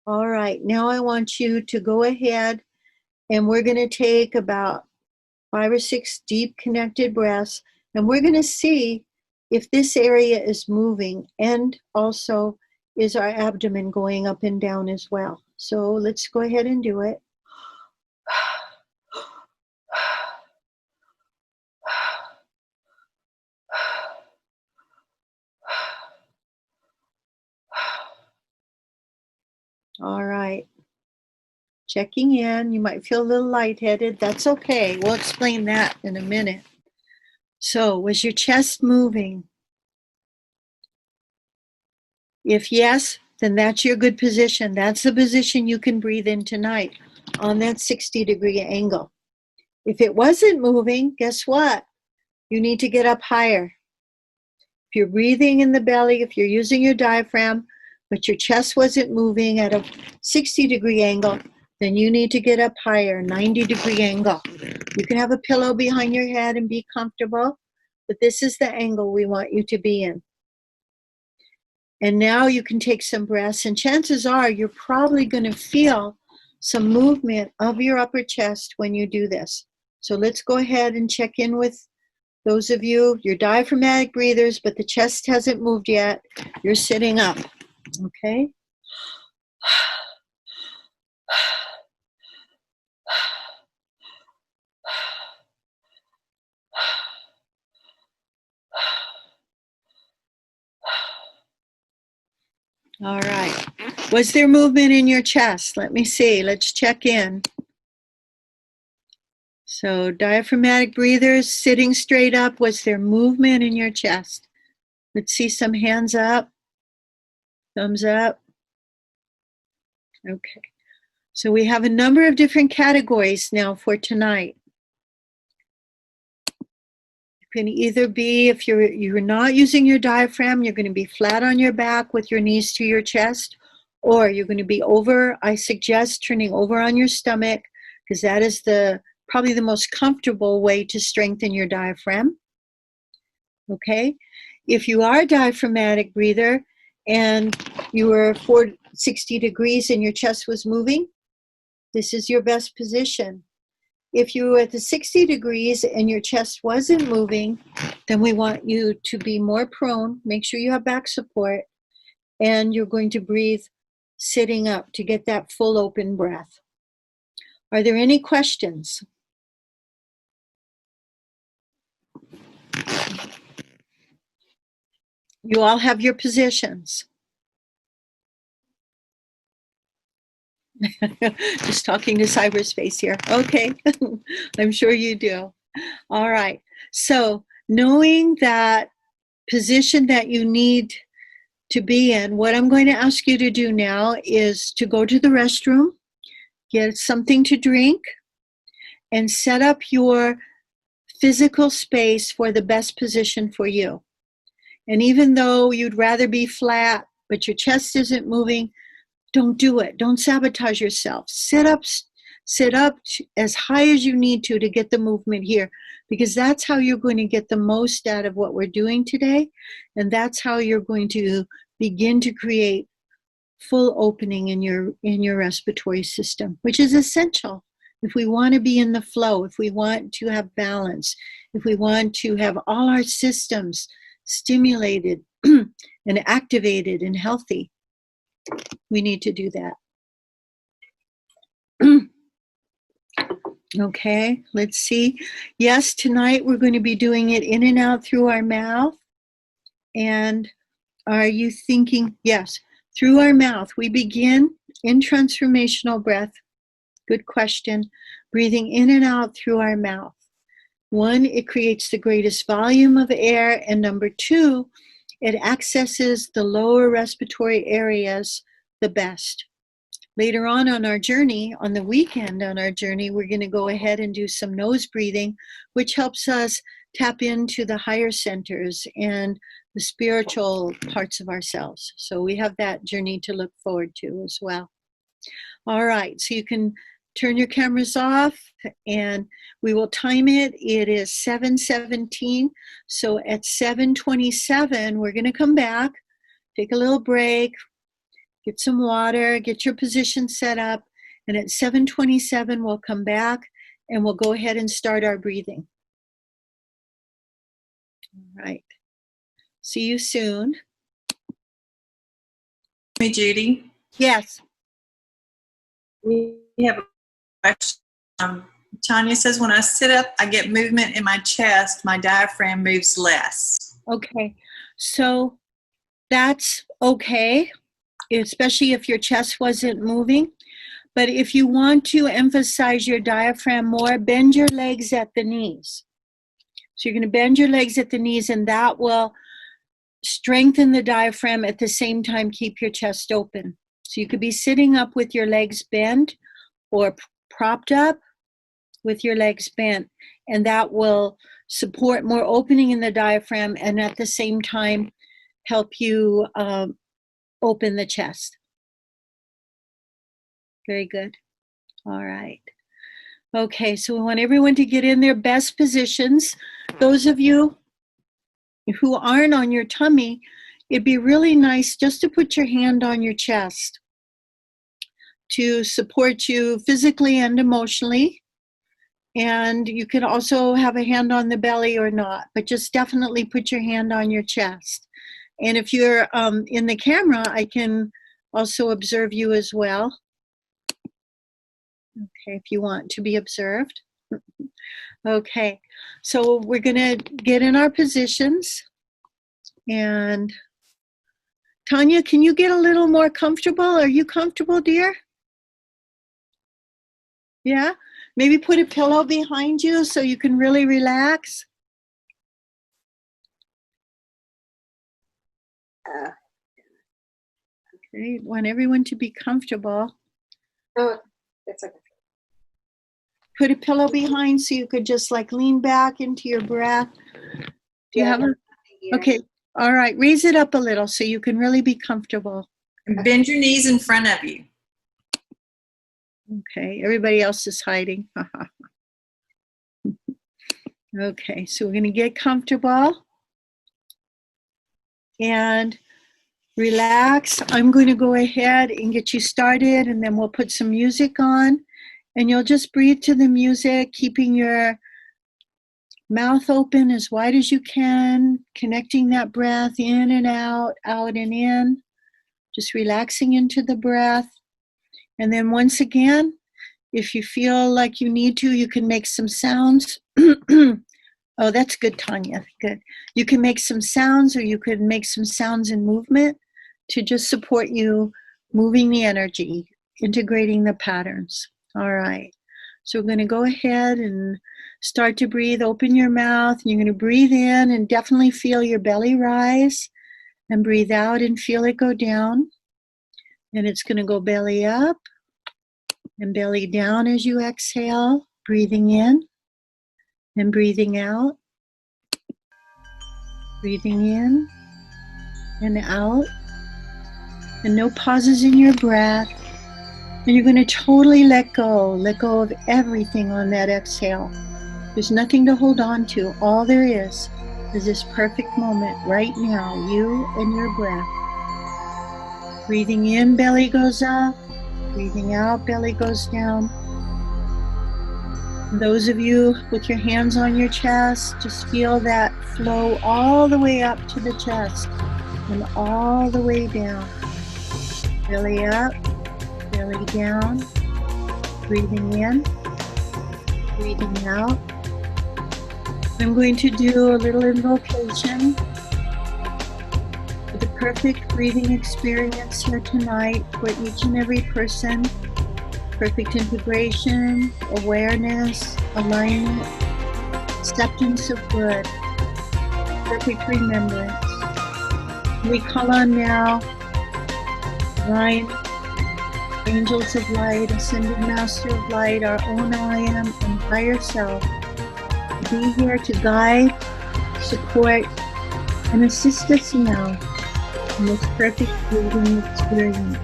All right, now I want you to go ahead, and we're going to take about 5 or 6 deep connected breaths, and we're going to see if this area is moving, and also is our abdomen going up and down as well. So let's go ahead and do it. All right. Checking in. You might feel a little lightheaded. That's okay. We'll explain that in a minute. So, was your chest moving? If yes, then that's your good position. That's the position you can breathe in tonight on that 60-degree angle. If it wasn't moving, guess what? You need to get up higher. If you're breathing in the belly, if you're using your diaphragm, but your chest wasn't moving at a 60-degree angle, then you need to get up higher, 90-degree angle. You can have a pillow behind your head and be comfortable, but this is the angle we want you to be in. And now you can take some breaths, and chances are you're probably going to feel some movement of your upper chest when you do this. So let's go ahead and check in with those of you, you're diaphragmatic breathers, but the chest hasn't moved yet. You're sitting up. Okay. All right. Was there movement in your chest? Let me see. Let's check in. So diaphragmatic breathers sitting straight up. Was there movement in your chest? Let's see some hands up. Thumbs up. Okay. So we have a number of different categories now for tonight. You can either be, if you're not using your diaphragm, you're going to be flat on your back with your knees to your chest, or you're going to be over. I suggest turning over on your stomach, because that is probably the most comfortable way to strengthen your diaphragm. Okay? If you are a diaphragmatic breather and you were 60 degrees and your chest was moving, this is your best position. If you were at the 60 degrees and your chest wasn't moving, then we want you to be more prone. Make sure you have back support, and you're going to breathe sitting up to get that full open breath. Are there any questions? You all have your positions. Just talking to cyberspace here. Okay, I'm sure you do. All right. So knowing that position that you need to be in, what I'm going to ask you to do now is to go to the restroom, get something to drink, and set up your physical space for the best position for you. And even though you'd rather be flat, but your chest isn't moving, don't do it. Don't sabotage yourself. Sit up as high as you need to get the movement here, because that's how you're going to get the most out of what we're doing today. And that's how you're going to begin to create full opening in your respiratory system, which is essential if we want to be in the flow, if we want to have balance, if we want to have all our systems stimulated and activated and healthy. We need to do that. Okay, let's see. Yes, tonight we're going to be doing it in and out through our mouth. And are you thinking, yes, through our mouth. We begin in transformational breath. Good question. Breathing in and out through our mouth. 1, it creates the greatest volume of air. And number 2, it accesses the lower respiratory areas the best. Later on our journey, on the weekend on our journey, we're going to go ahead and do some nose breathing, which helps us tap into the higher centers and the spiritual parts of ourselves. So we have that journey to look forward to as well. All right, so you can turn your cameras off and we will time it. It is 7:17. So at 7:27, we're going to come back, take a little break, get some water, get your position set up. And at 7:27, we'll come back and we'll go ahead and start our breathing. All right. See you soon. Me, Judy. Yes. We have a question. Tanya says, when I sit up, I get movement in my chest. My diaphragm moves less. Okay. So that's okay, especially if your chest wasn't moving. But if you want to emphasize your diaphragm more, bend your legs at the knees. So you're going to bend your legs at the knees, and that will strengthen the diaphragm, at the same time keep your chest open. So you could be sitting up with your legs bent or propped up with your legs bent, and that will support more opening in the diaphragm and at the same time help you open the chest. Very good. All right. Okay, so we want everyone to get in their best positions. Those of you who aren't on your tummy, it'd be really nice just to put your hand on your chest to support you physically and emotionally. And you can also have a hand on the belly or not, but just definitely put your hand on your chest. And if you're in the camera, I can also observe you as well. Okay, if you want to be observed. Okay, so we're going to get in our positions. And Tanya, can you get a little more comfortable? Are you comfortable, dear? Yeah? Maybe put a pillow behind you so you can really relax. Okay, want everyone to be comfortable. Oh, it's okay. Put a pillow behind so you could just like lean back into your breath. Do you have a? Okay, all right. Raise it up a little so you can really be comfortable. And bend your knees in front of you. Okay, everybody else is hiding. Okay, so we're going to get comfortable and relax. I'm going to go ahead and get you started, and then we'll put some music on. And you'll just breathe to the music, keeping your mouth open as wide as you can, connecting that breath in and out and in, just relaxing into the breath. And then once again, if you feel like you need to, you can make some sounds. Oh, that's good, Tanya. Good. You can make some sounds, or you could make some sounds and movement to just support you moving the energy, integrating the patterns. All right. So we're going to go ahead and start to breathe. Open your mouth. You're going to breathe in and definitely feel your belly rise, and breathe out and feel it go down. And it's going to go belly up and belly down as you exhale, breathing in and breathing out, breathing in and out, and no pauses in your breath. And you're going to totally let go of everything on that exhale. There's nothing to hold on to. All there is this perfect moment right now, you and your breath. Breathing in, belly goes up. Breathing out, belly goes down. Those of you with your hands on your chest, just feel that flow all the way up to the chest. and all the way down. Belly up, belly down, breathing in, breathing out. I'm going to do a little invocation for the perfect breathing experience here tonight for each and every person. Perfect integration, awareness, alignment, acceptance of good, perfect remembrance. We call on now divine angels of light, ascended master of light, our own I am, and higher self to be here to guide, support, and assist us now in this perfect breathing experience.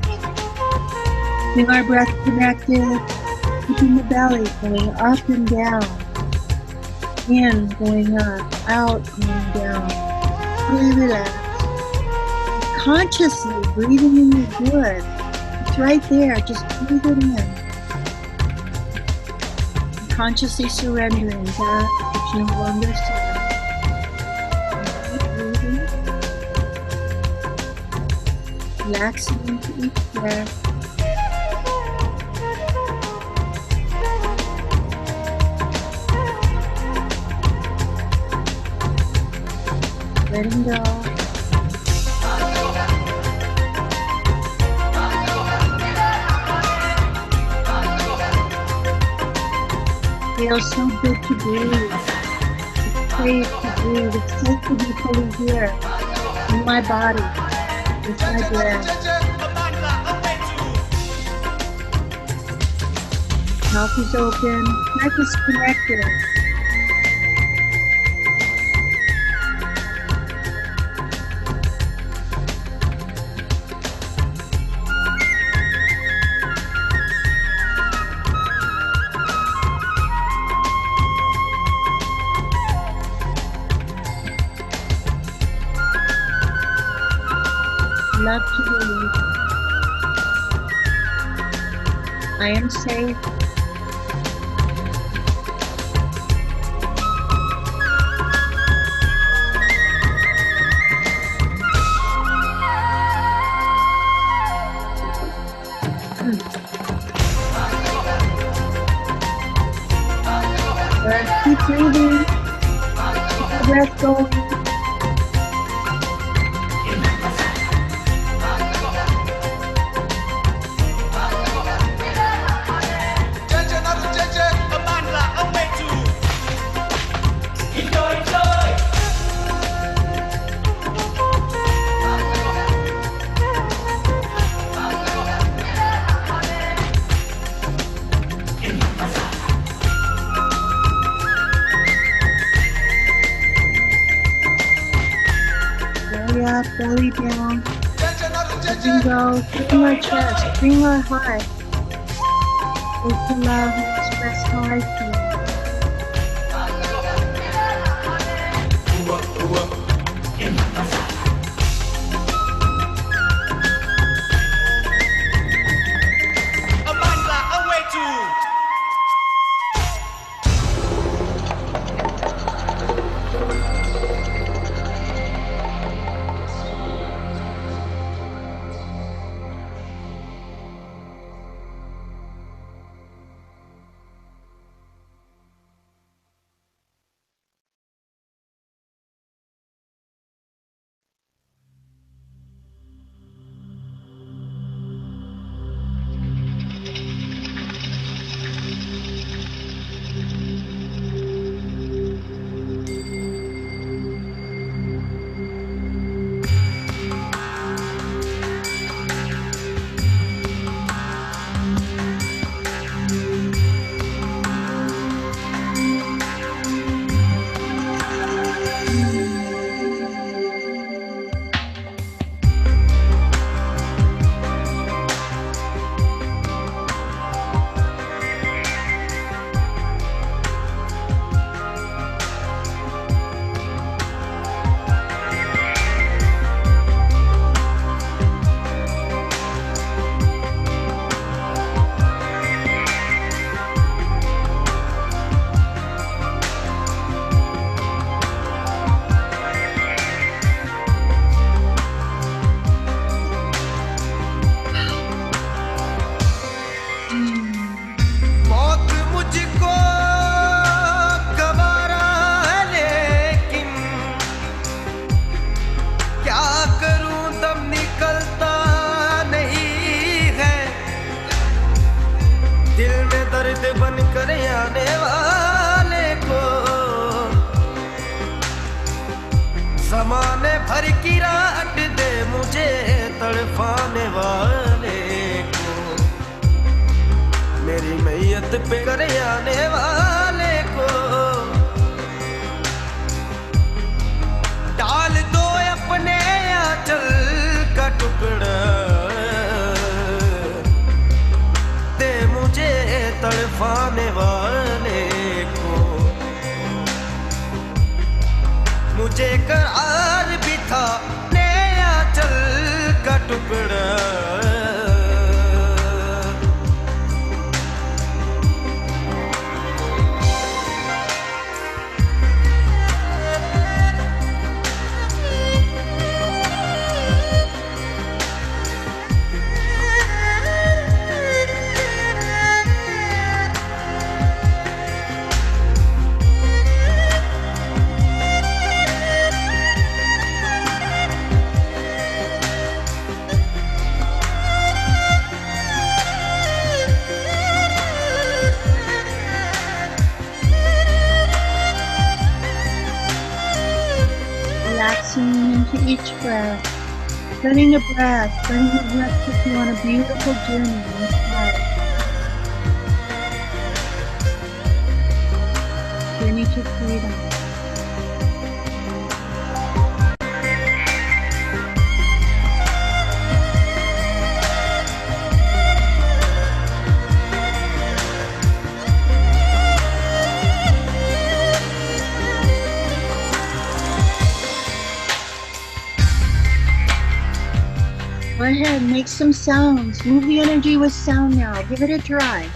Keeping our breath connected, keeping the belly going up and down, in going up, out going down. Fully relax. Consciously breathing in the good. It's right there, just breathe it in. And consciously surrendering that which no longer serves. Keep breathing. Relaxing into each breath. Letting go. Feels so good to breathe. It's safe to breathe. It's safe to be fully here in my body with my breath. Mouth is open. Neck is connected. Love to believe. I am safe. Keep breathing. Keep the breath going. Belly up, belly down. Letting go, keeping our chest, bring our heart. Take the love and express how I feel. दर्द बन कर आने वाले को ज़माने भर की रात दे मुझे तड़पाने वाले को मेरी मैयत पे कर आने वाले को डाल दो अपने आंचल का टुकड़ा दे मुझे तड़पाने वाले को मुझे करार भी था नया आंचल का टुकड़ा Relaxing into each breath, letting the breath take you on a beautiful journey inside. Journey to freedom. Go ahead, make some sounds. Move the energy with sound now. Give it a try.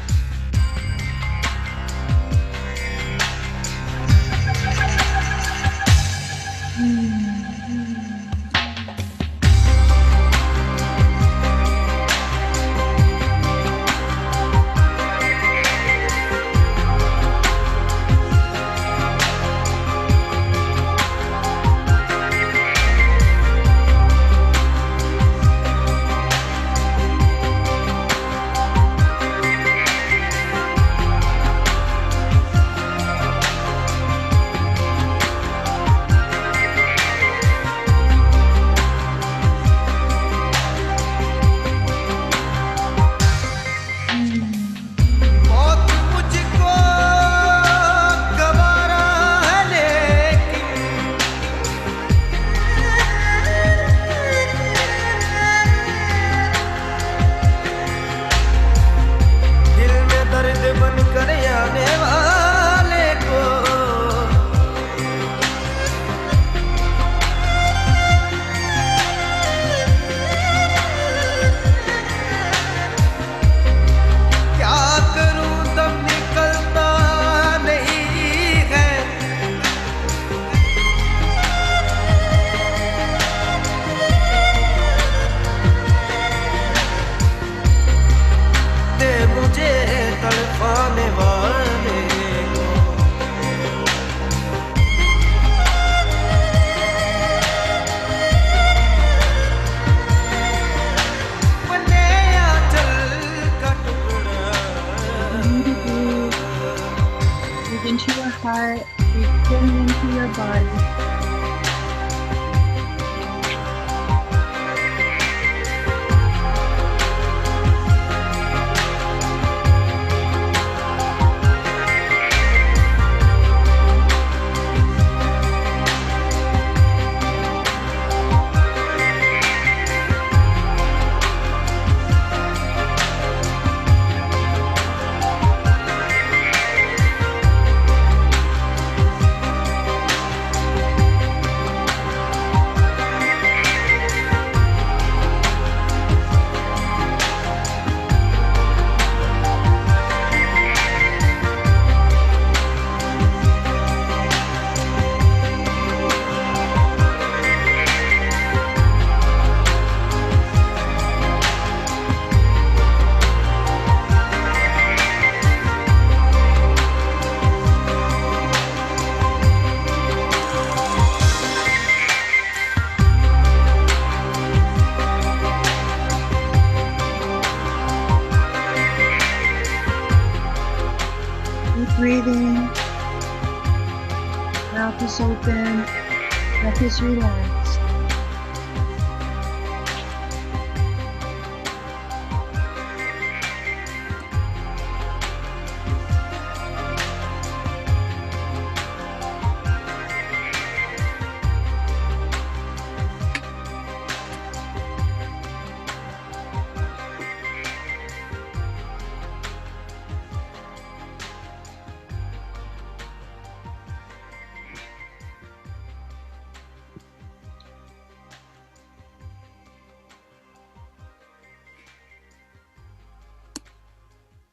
Into your heart, breathe into your body. breathing. Mouth is open. Breath is relaxed.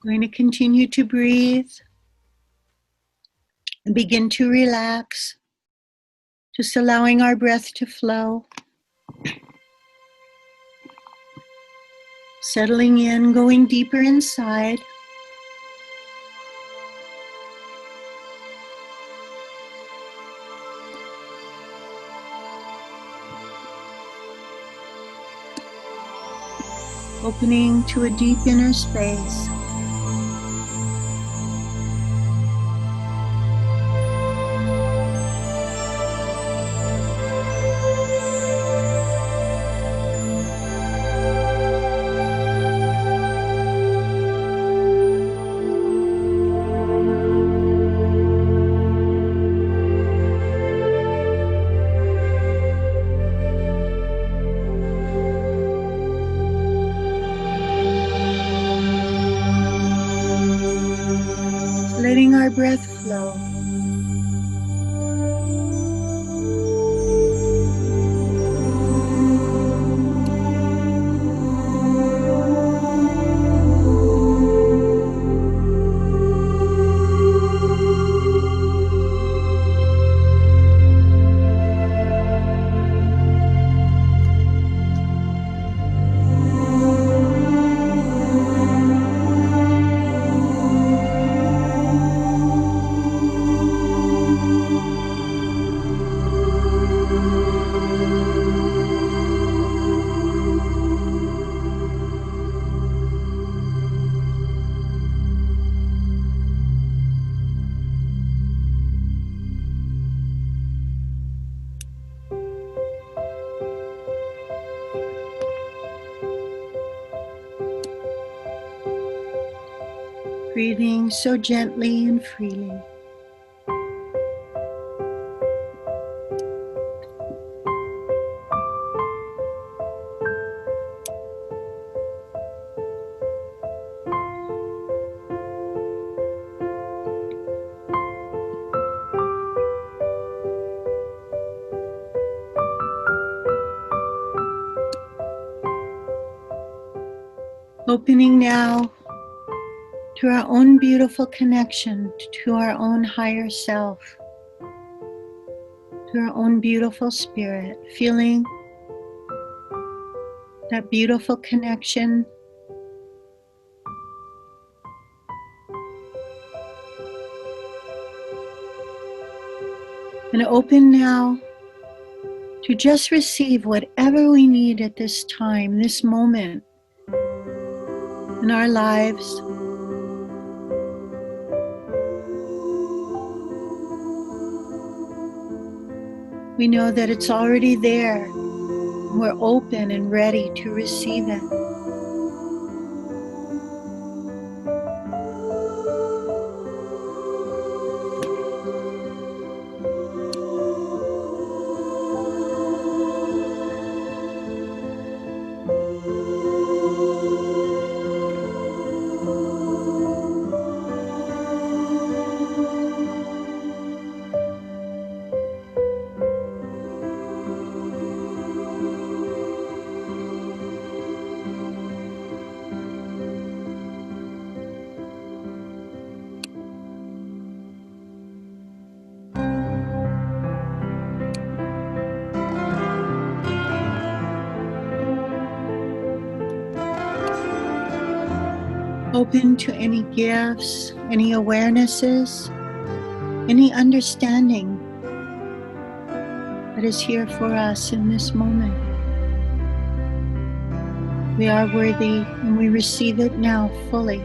Going to continue to breathe and begin to relax, just allowing our breath to flow. Settling in, going deeper inside. Opening to a deep inner space. Letting our breath flow. Breathing so gently and freely. Opening now to our own beautiful connection to our own higher self, to our own beautiful spirit, feeling that beautiful connection. And open now to just receive whatever we need at this time, this moment in our lives. We know that it's already there. We're open and ready to receive it. Open to any gifts, any awarenesses, any understanding that is here for us in this moment. We are worthy and we receive it now fully.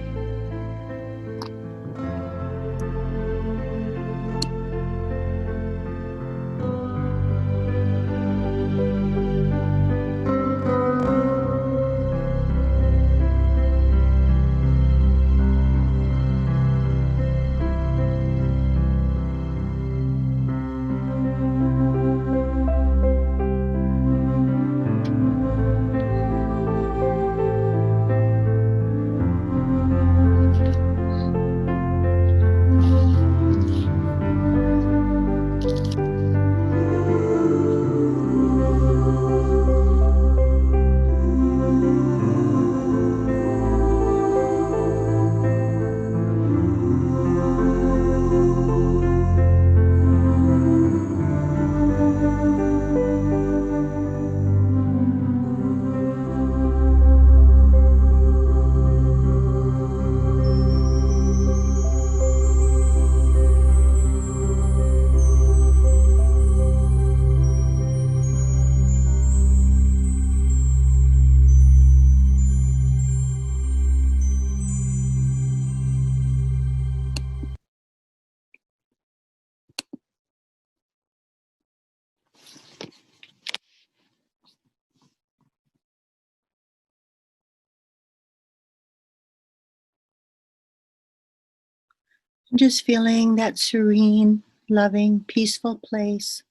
Just feeling that serene, loving, peaceful place.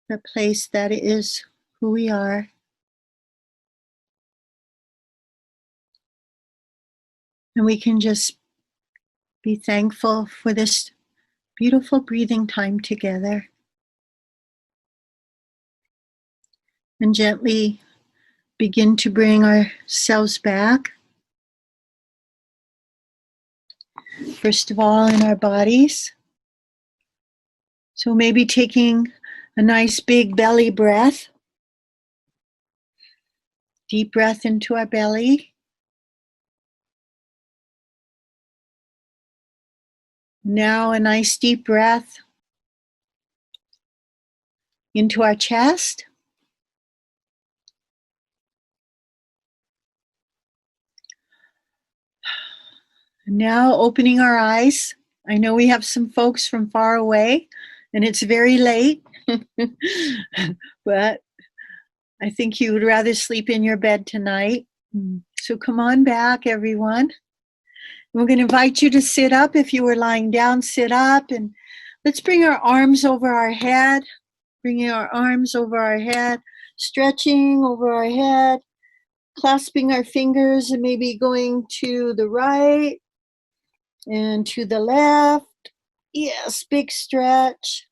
The place that is who we are. And we can just be thankful for this beautiful breathing time together. And gently begin to bring ourselves back. First of all, in our bodies. So maybe taking a nice big belly breath. Deep breath into our belly. Now a nice deep breath into our chest. Now opening our eyes. I know we have some folks from far away and it's very late, but I think you would rather sleep in your bed tonight. So come on back, everyone. We're going to invite you to sit up. If you were lying down, sit up, and let's bring our arms over our head, bringing our arms over our head, stretching over our head, clasping our fingers and maybe going to the right and to the left. Yes, big stretch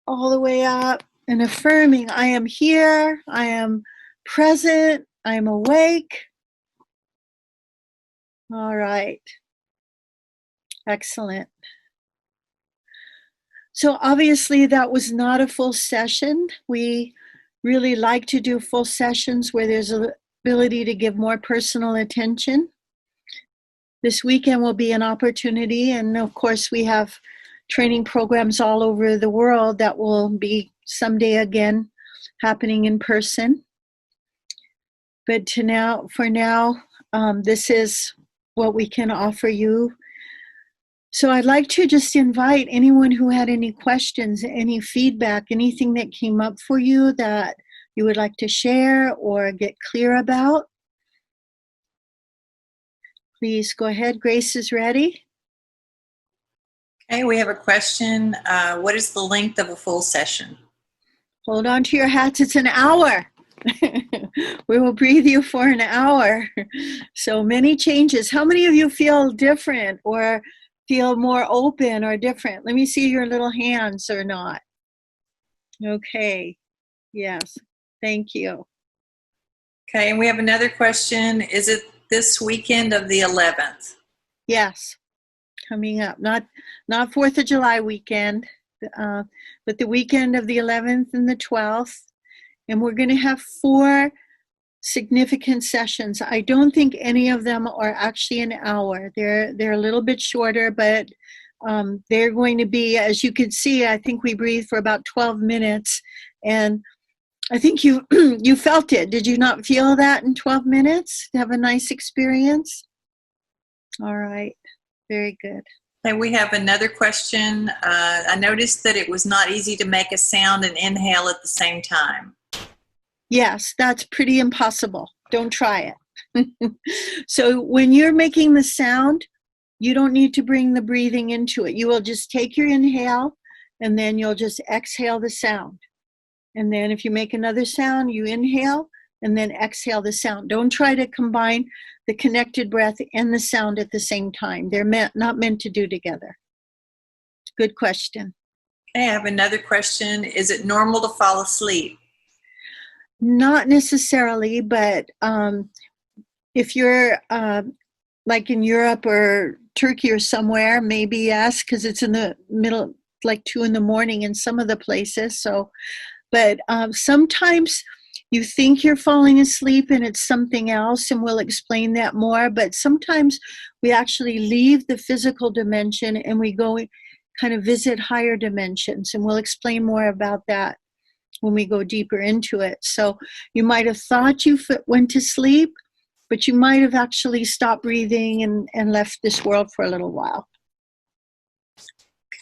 all the way up and affirming, I am here, I am present, I am awake. All right. Excellent. So obviously that was not a full session. We really like to do full sessions where there's an ability to give more personal attention. This weekend will be an opportunity, and of course we have training programs all over the world that will be someday again happening in person. But for now, this is what we can offer you. So I'd like to just invite anyone who had any questions, any feedback, anything that came up for you that you would like to share or get clear about. Please go ahead. Grace is ready. Okay, we have a question. What is the length of a full session? Hold on to your hats. It's an hour. We will breathe you for an hour. So many changes. How many of you feel different or feel more open or different? Let me see your little hands or not. Okay. Yes. Thank you. Okay, and we have another question. Is it this weekend of the 11th? Yes. Coming up. Not 4th of July weekend, but the weekend of the 11th and the 12th. And we're going to have 4 significant sessions. I don't think any of them are actually an hour. They're a little bit shorter, but they're going to be, as you can see, I think we breathed for about 12 minutes. And I think you you felt it. Did you not feel that in 12 minutes? Have a nice experience? All right. Very good. And we have another question. I noticed that it was not easy to make a sound and inhale at the same time. Yes, that's pretty impossible. Don't try it. So when you're making the sound, you don't need to bring the breathing into it. You will just take your inhale and then you'll just exhale the sound. And then if you make another sound, you inhale and then exhale the sound. Don't try to combine the connected breath and the sound at the same time. They're not meant to do together. Good question. Okay, I have another question. Is it normal to fall asleep? Not necessarily, but if you're like in Europe or Turkey or somewhere, maybe yes, because it's in the middle, like 2 a.m. in some of the places. So, but sometimes you think you're falling asleep and it's something else, and we'll explain that more. But sometimes we actually leave the physical dimension and we go kind of visit higher dimensions, and we'll explain more about that when we go deeper into it. So you might have thought you went to sleep, but you might have actually stopped breathing and left this world for a little while.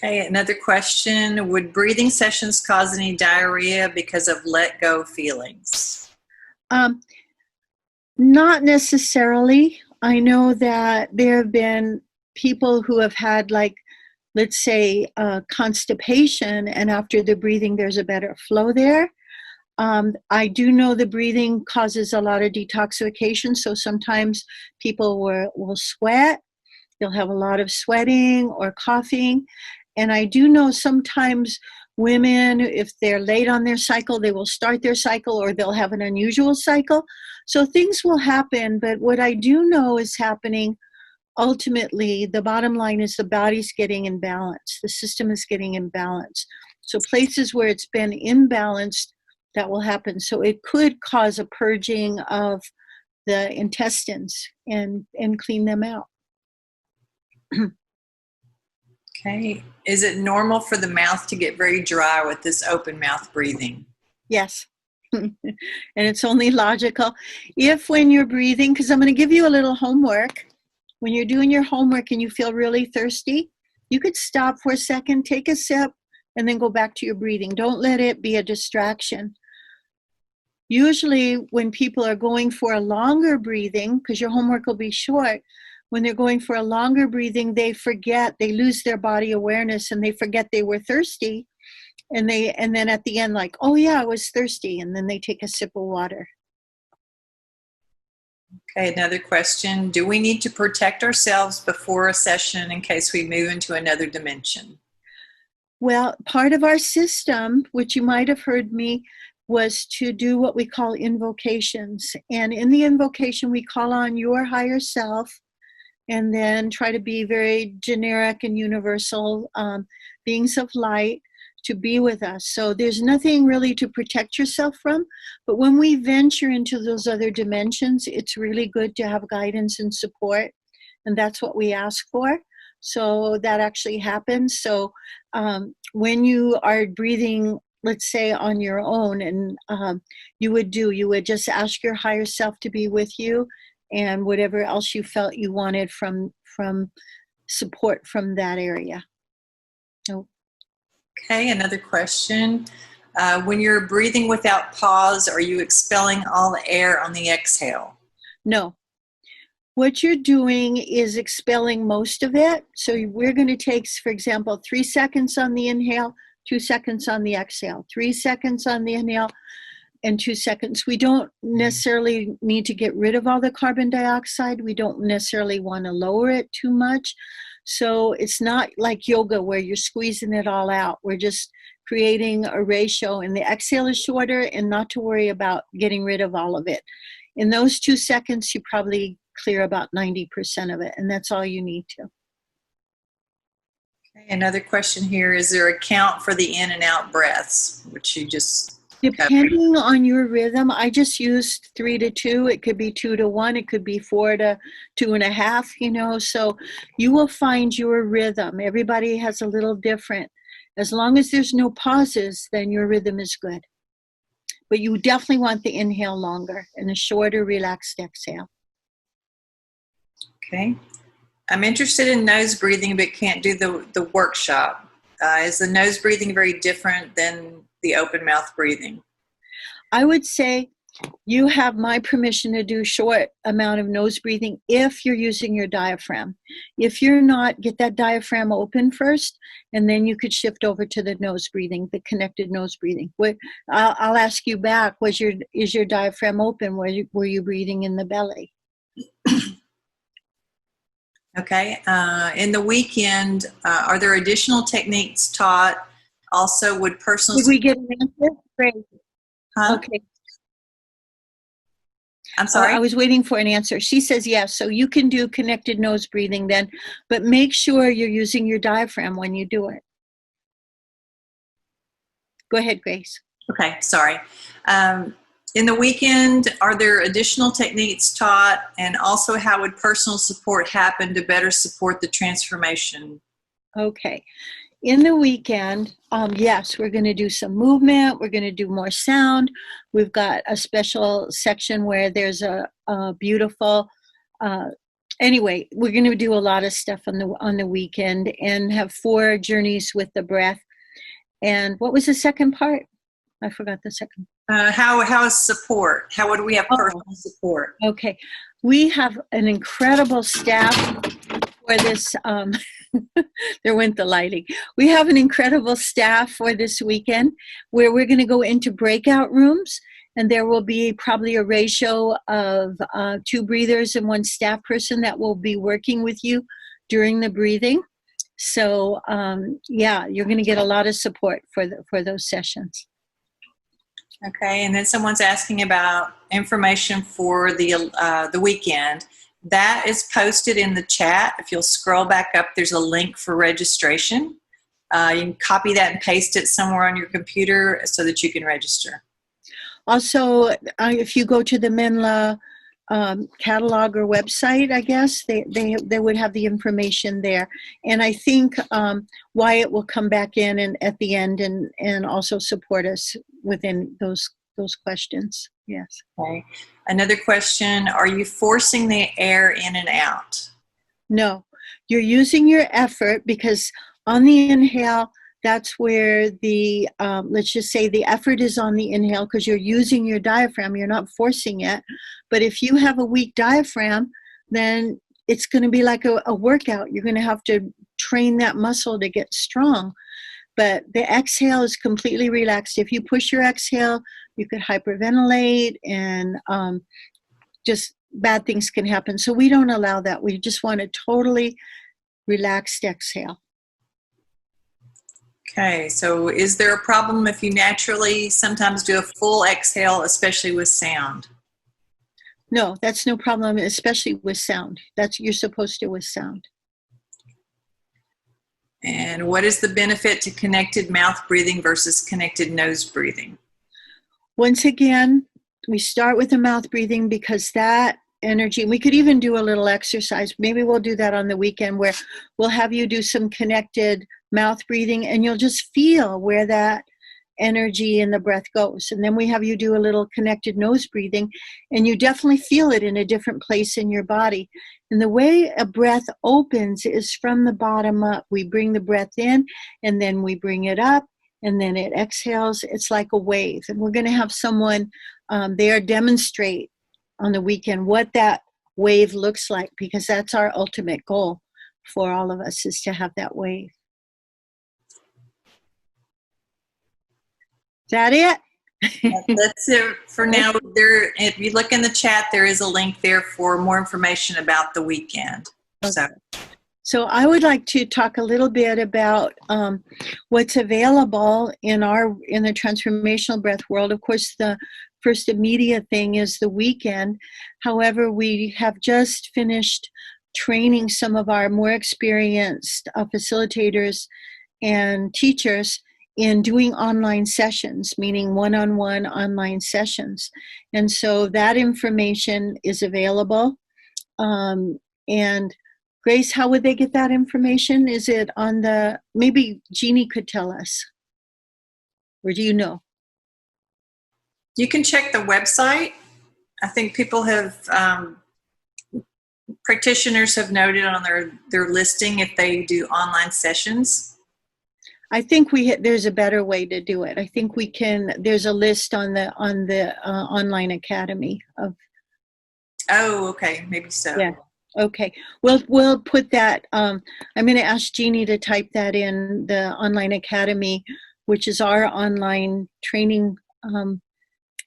Okay, another question. Would breathing sessions cause any diarrhea because of let go feelings? Not necessarily. I know that there have been people who have had, like, let's say, constipation, and after the breathing, there's a better flow there. I do know the breathing causes a lot of detoxification, so sometimes people will sweat. They'll have a lot of sweating or coughing. And I do know sometimes women, if they're late on their cycle, they will start their cycle, or they'll have an unusual cycle. So things will happen, but what I do know is happening, ultimately, the bottom line is the body's getting in balance. The system is getting in balance. So places where it's been imbalanced, that will happen. So it could cause a purging of the intestines and clean them out. Okay. Is it normal for the mouth to get very dry with this open mouth breathing? Yes. And it's only logical. If when you're breathing, because I'm going to give you a little homework, when you're doing your homework and you feel really thirsty, you could stop for a second, take a sip, and then go back to your breathing. Don't let it be a distraction. Usually when people are going for a longer breathing, because your homework will be short, when they're going for a longer breathing, they forget, they lose their body awareness, and they forget they were thirsty. And then at the end, like, oh yeah, I was thirsty. And then they take a sip of water. Okay, another question. Do we need to protect ourselves before a session in case we move into another dimension? Well, part of our system, which you might have heard me, was to do what we call invocations. And in the invocation, we call on your higher self, and then try to be very generic and universal beings of light to be with us. So there's nothing really to protect yourself from. But when we venture into those other dimensions, it's really good to have guidance and support. And that's what we ask for. So that actually happens. So when you are breathing, let's say on your own, and you would just ask your higher self to be with you, and whatever else you felt you wanted from support from that area. So. Okay, another question. When you're breathing without pause, are you expelling all the air on the exhale? No. What you're doing is expelling most of it. So we're going to take, for example, 3 seconds on the inhale, 2 seconds on the exhale, 3 seconds on the inhale, and 2 seconds. We don't necessarily need to get rid of all the carbon dioxide. We don't necessarily want to lower it too much. So it's not like yoga where you're squeezing it all out. We're just creating a ratio, and the exhale is shorter, and not to worry about getting rid of all of it. In those 2 seconds, you probably clear about 90% of it, and that's all you need to. Okay, another question here. Is there a count for the in and out breaths, which you just... Depending on your rhythm, I just used 3 to 2. It could be 2 to 1. It could be 4 to 2.5, So you will find your rhythm. Everybody has a little different. As long as there's no pauses, then your rhythm is good. But you definitely want the inhale longer and a shorter, relaxed exhale. Okay. I'm interested in nose breathing, but can't do the workshop. Is the nose breathing very different than the open mouth breathing? I would say you have my permission to do short amount of nose breathing if you're using your diaphragm. If you're not, get that diaphragm open first, and then you could shift over to the nose breathing, the connected nose breathing. I'll ask you back, is your diaphragm open? Were you breathing in the belly? Okay. In the weekend, are there additional techniques taught? Also, would personal... Did we get an answer? Great. Huh? Okay. I'm sorry? I was waiting for an answer. She says yes. So you can do connected nose breathing then, but make sure you're using your diaphragm when you do it. Go ahead, Grace. Okay, sorry. In the weekend, are there additional techniques taught? And also, how would personal support happen to better support the transformation? Okay. In the weekend, yes, we're going to do some movement. We're going to do more sound. We've got a special section where there's a beautiful, anyway, we're going to do a lot of stuff on the weekend and have 4 journeys with the breath. And what was the second part? I forgot the second. How is support? How would we have personal support? Okay. We have an incredible staff for this. There went the lighting. We have an incredible staff for this weekend where we're going to go into breakout rooms, and there will be probably a ratio of 2 breathers and 1 staff person that will be working with you during the breathing. So yeah, you're going to get a lot of support for those sessions. Okay, and then someone's asking about information for the weekend. That is posted in the chat. If you'll scroll back up, there's a link for registration. You can copy that and paste it somewhere on your computer so that you can register. Also, if you go to the Menla catalog or website, I guess, they would have the information there. And I think Wyatt will come back in and at the end and also support us within those questions. Yes. Okay. Another question, are you forcing the air in and out? No, you're using your effort, because on the inhale, that's where the, let's just say the effort is on the inhale because you're using your diaphragm, you're not forcing it. But if you have a weak diaphragm, then it's going to be like a workout. You're going to have to train that muscle to get strong. But the exhale is completely relaxed. If you push your exhale, you could hyperventilate, and just bad things can happen. So we don't allow that. We just want a totally relaxed exhale. Okay, so is there a problem if you naturally sometimes do a full exhale, especially with sound? No, that's no problem, especially with sound. You're supposed to with sound. And what is the benefit to connected mouth breathing versus connected nose breathing? Once again, we start with the mouth breathing because that energy, we could even do a little exercise. Maybe we'll do that on the weekend where we'll have you do some connected mouth breathing, and you'll just feel where that energy in the breath goes. And then we have you do a little connected nose breathing, and you definitely feel it in a different place in your body. And the way a breath opens is from the bottom up. We bring the breath in, and then we bring it up, and then it exhales. It's like a wave. And we're going to have someone there demonstrate on the weekend what that wave looks like, because that's our ultimate goal for all of us, is to have that wave. Is that it? That's it for now. If you look in the chat, there is a link there for more information about the weekend. Okay. So I would like to talk a little bit about what's available in the transformational breath world. Of course, the first immediate thing is the weekend. However, we have just finished training some of our more experienced facilitators and teachers in doing online sessions, meaning one-on-one online sessions. And so that information is available. And Grace, how would they get that information? Is it on maybe Jeannie could tell us, or do you know? You can check the website. I think people have, practitioners have noted on their listing if they do online sessions. I think there's a better way to do it. I think there's a list on the online academy of. Oh, okay, maybe so. Yeah. Okay. We'll put that. I'm going to ask Jeannie to type that in the online academy, which is our online training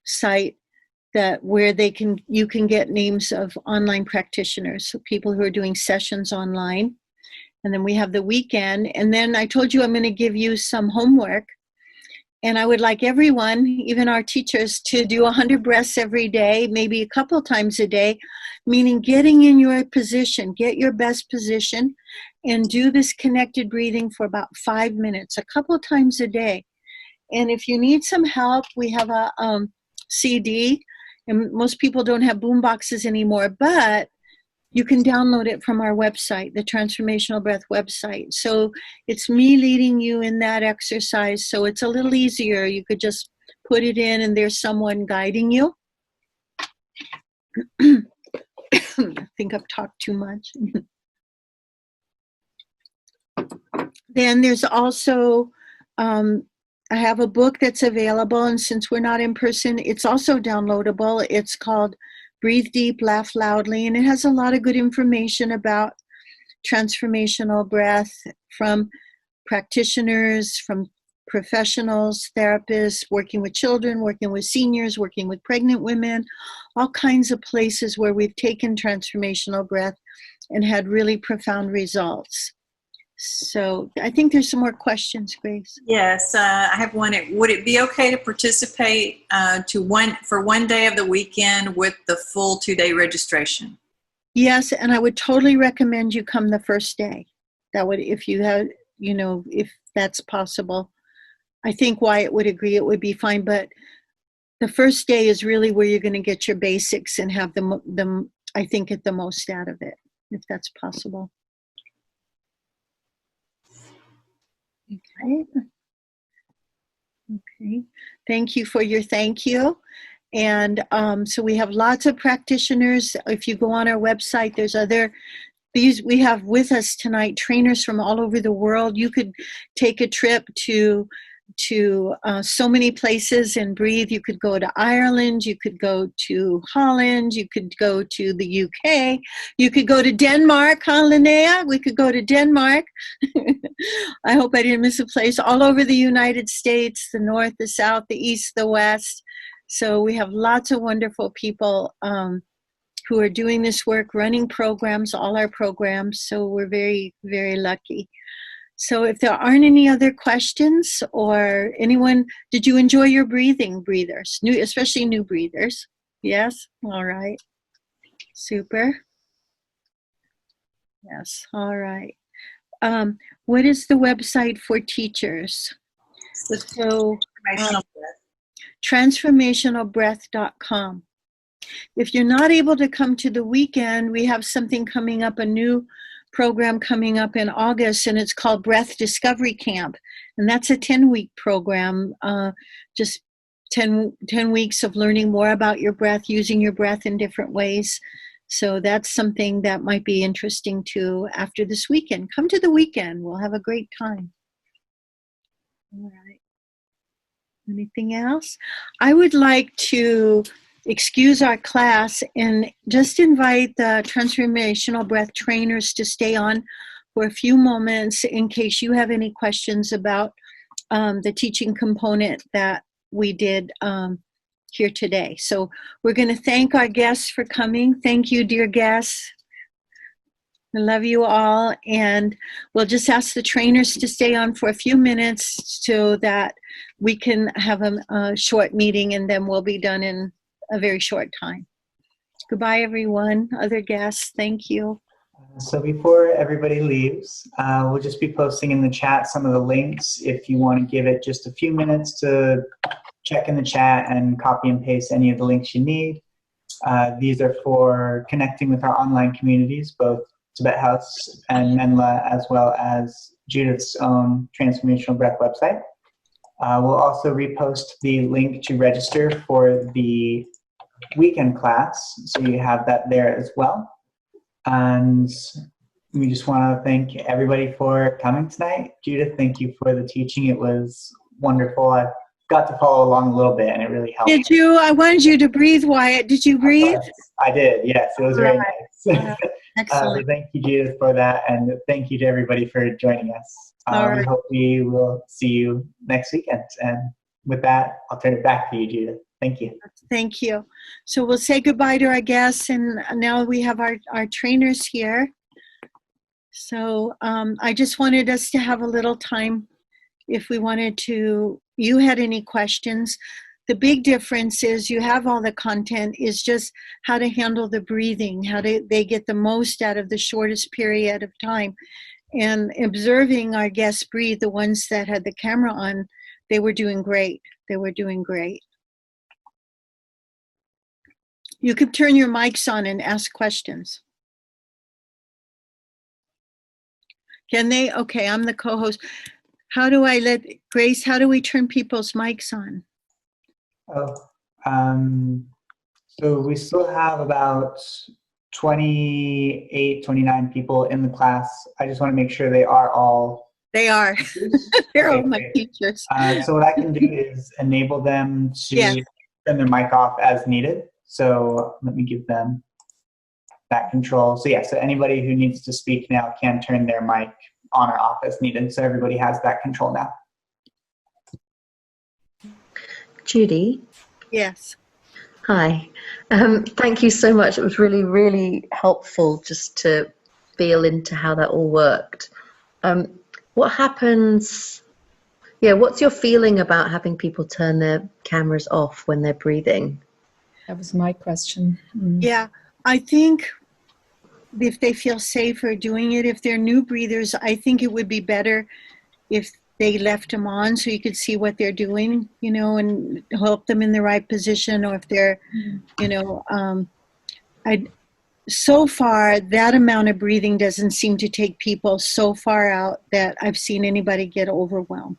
site where you can get names of online practitioners, so people who are doing sessions online. And then we have the weekend. And then I told you I'm going to give you some homework. And I would like everyone, even our teachers, to do 100 breaths every day, maybe a couple times a day, meaning getting in your position, get your best position, and do this connected breathing for about 5 minutes, a couple times a day. And if you need some help, we have a CD, and most people don't have boom boxes anymore, but you can download it from our website, the Transformational Breath website. So it's me leading you in that exercise, so it's a little easier. You could just put it in and there's someone guiding you. I think I've talked too much. Then there's also, I have a book that's available, and since we're not in person, it's also downloadable. It's called Breathe Deep, Laugh Loudly, and it has a lot of good information about transformational breath from practitioners, from professionals, therapists, working with children, working with seniors, working with pregnant women, all kinds of places where we've taken transformational breath and had really profound results. So I think there's some more questions, Grace. Yes, I have one. Would it be okay to participate for one day of the weekend with the full 2-day registration? Yes, and I would totally recommend you come the first day. That would, if you have, if that's possible. I think Wyatt would agree it would be fine, but the first day is really where you're going to get your basics and have them, I think, get the most out of it, if that's possible. Okay. Okay. Thank you for your thank you. And so we have lots of practitioners. If you go on our website, there's we have with us tonight trainers from all over the world. You could take a trip to so many places and breathe. You could go to Ireland, you could go to Holland, you could go to the UK, you could go to Denmark, huh, Linnea? We could go to Denmark. I hope I didn't miss a place. All over the United States, the North, the South, the East, the West. So we have lots of wonderful people who are doing this work, running programs, all our programs. So we're very, very lucky. So if there aren't any other questions or anyone, did you enjoy your breathers, especially new breathers? Yes? All right. Super. Yes. All right. What is the website for teachers? So transformationalbreath.com. If you're not able to come to the weekend, we have something coming up, a new program coming up in August, and it's called Breath Discovery Camp. And that's a 10-week program, just 10 weeks of learning more about your breath, using your breath in different ways. So that's something that might be interesting too after this weekend. Come to the weekend. We'll have a great time. All right. Anything else? I would like to excuse our class and just invite the transformational breath trainers to stay on for a few moments in case you have any questions about the teaching component that we did here today. So we're going to thank our guests for coming. Thank you, dear guests. I love you all, and we'll just ask the trainers to stay on for a few minutes so that we can have a short meeting, and then we'll be done in a very short time. Goodbye, everyone. Other guests, thank you. So before everybody leaves, we'll just be posting in the chat some of the links if you want to give it just a few minutes to check in the chat and copy and paste any of the links you need. These are for connecting with our online communities, both Tibet House and Menla, as well as Judith's own Transformational Breath website. We'll also repost the link to register for the weekend class, so you have that there as well. And we just want to thank everybody for coming tonight. Judith, thank you for the teaching. It was wonderful. I got to follow along a little bit, and it really helped. Did you? I wanted you to breathe, Wyatt. Did you breathe? I did, yes. It was very nice. Excellent. So thank you, Judith, for that, and thank you to everybody for joining us. We hope we will see you next weekend. And with that, I'll turn it back to you, Judith. Thank you. Thank you. So we'll say goodbye to our guests, and now we have our trainers here. So I just wanted us to have a little time if we wanted to, you had any questions. The big difference is you have all the content, is just how to handle the breathing, how do they get the most out of the shortest period of time. And observing our guests breathe, the ones that had the camera on, they were doing great. They were doing great. You could turn your mics on and ask questions. Can they? Okay, I'm the co-host. How do I Grace, how do we turn people's mics on? So we still have about 28, 29 people in the class. I just want to make sure they are all. They are. They're all my teachers. So what I can do is enable them to turn their mic off as needed. So let me give them that control. So yeah, so anybody who needs to speak now can turn their mic on or off as needed. So everybody has that control now. Judy? Yes. Hi. Thank you so much. It was really, really helpful just to feel into how that all worked. What happens, what's your feeling about having people turn their cameras off when they're breathing? That was my question. Yeah, I think if they feel safer doing it, if they're new breathers, I think it would be better if they left them on so you could see what they're doing, and help them in the right position. Or if they're, so far, that amount of breathing doesn't seem to take people so far out that I've seen anybody get overwhelmed.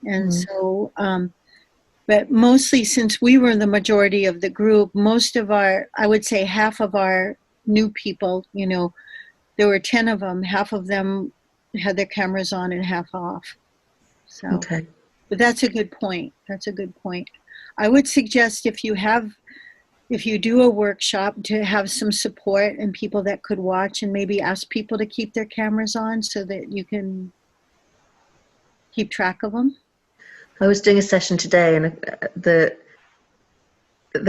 And so, but mostly since we were the majority of the group, most of I would say half of our new people, there were 10 of them, half of them had their cameras on and half off. So, okay. But that's a good point. That's a good point. I would suggest if you do a workshop, to have some support and people that could watch, and maybe ask people to keep their cameras on so that you can keep track of them. I was doing a session today, and the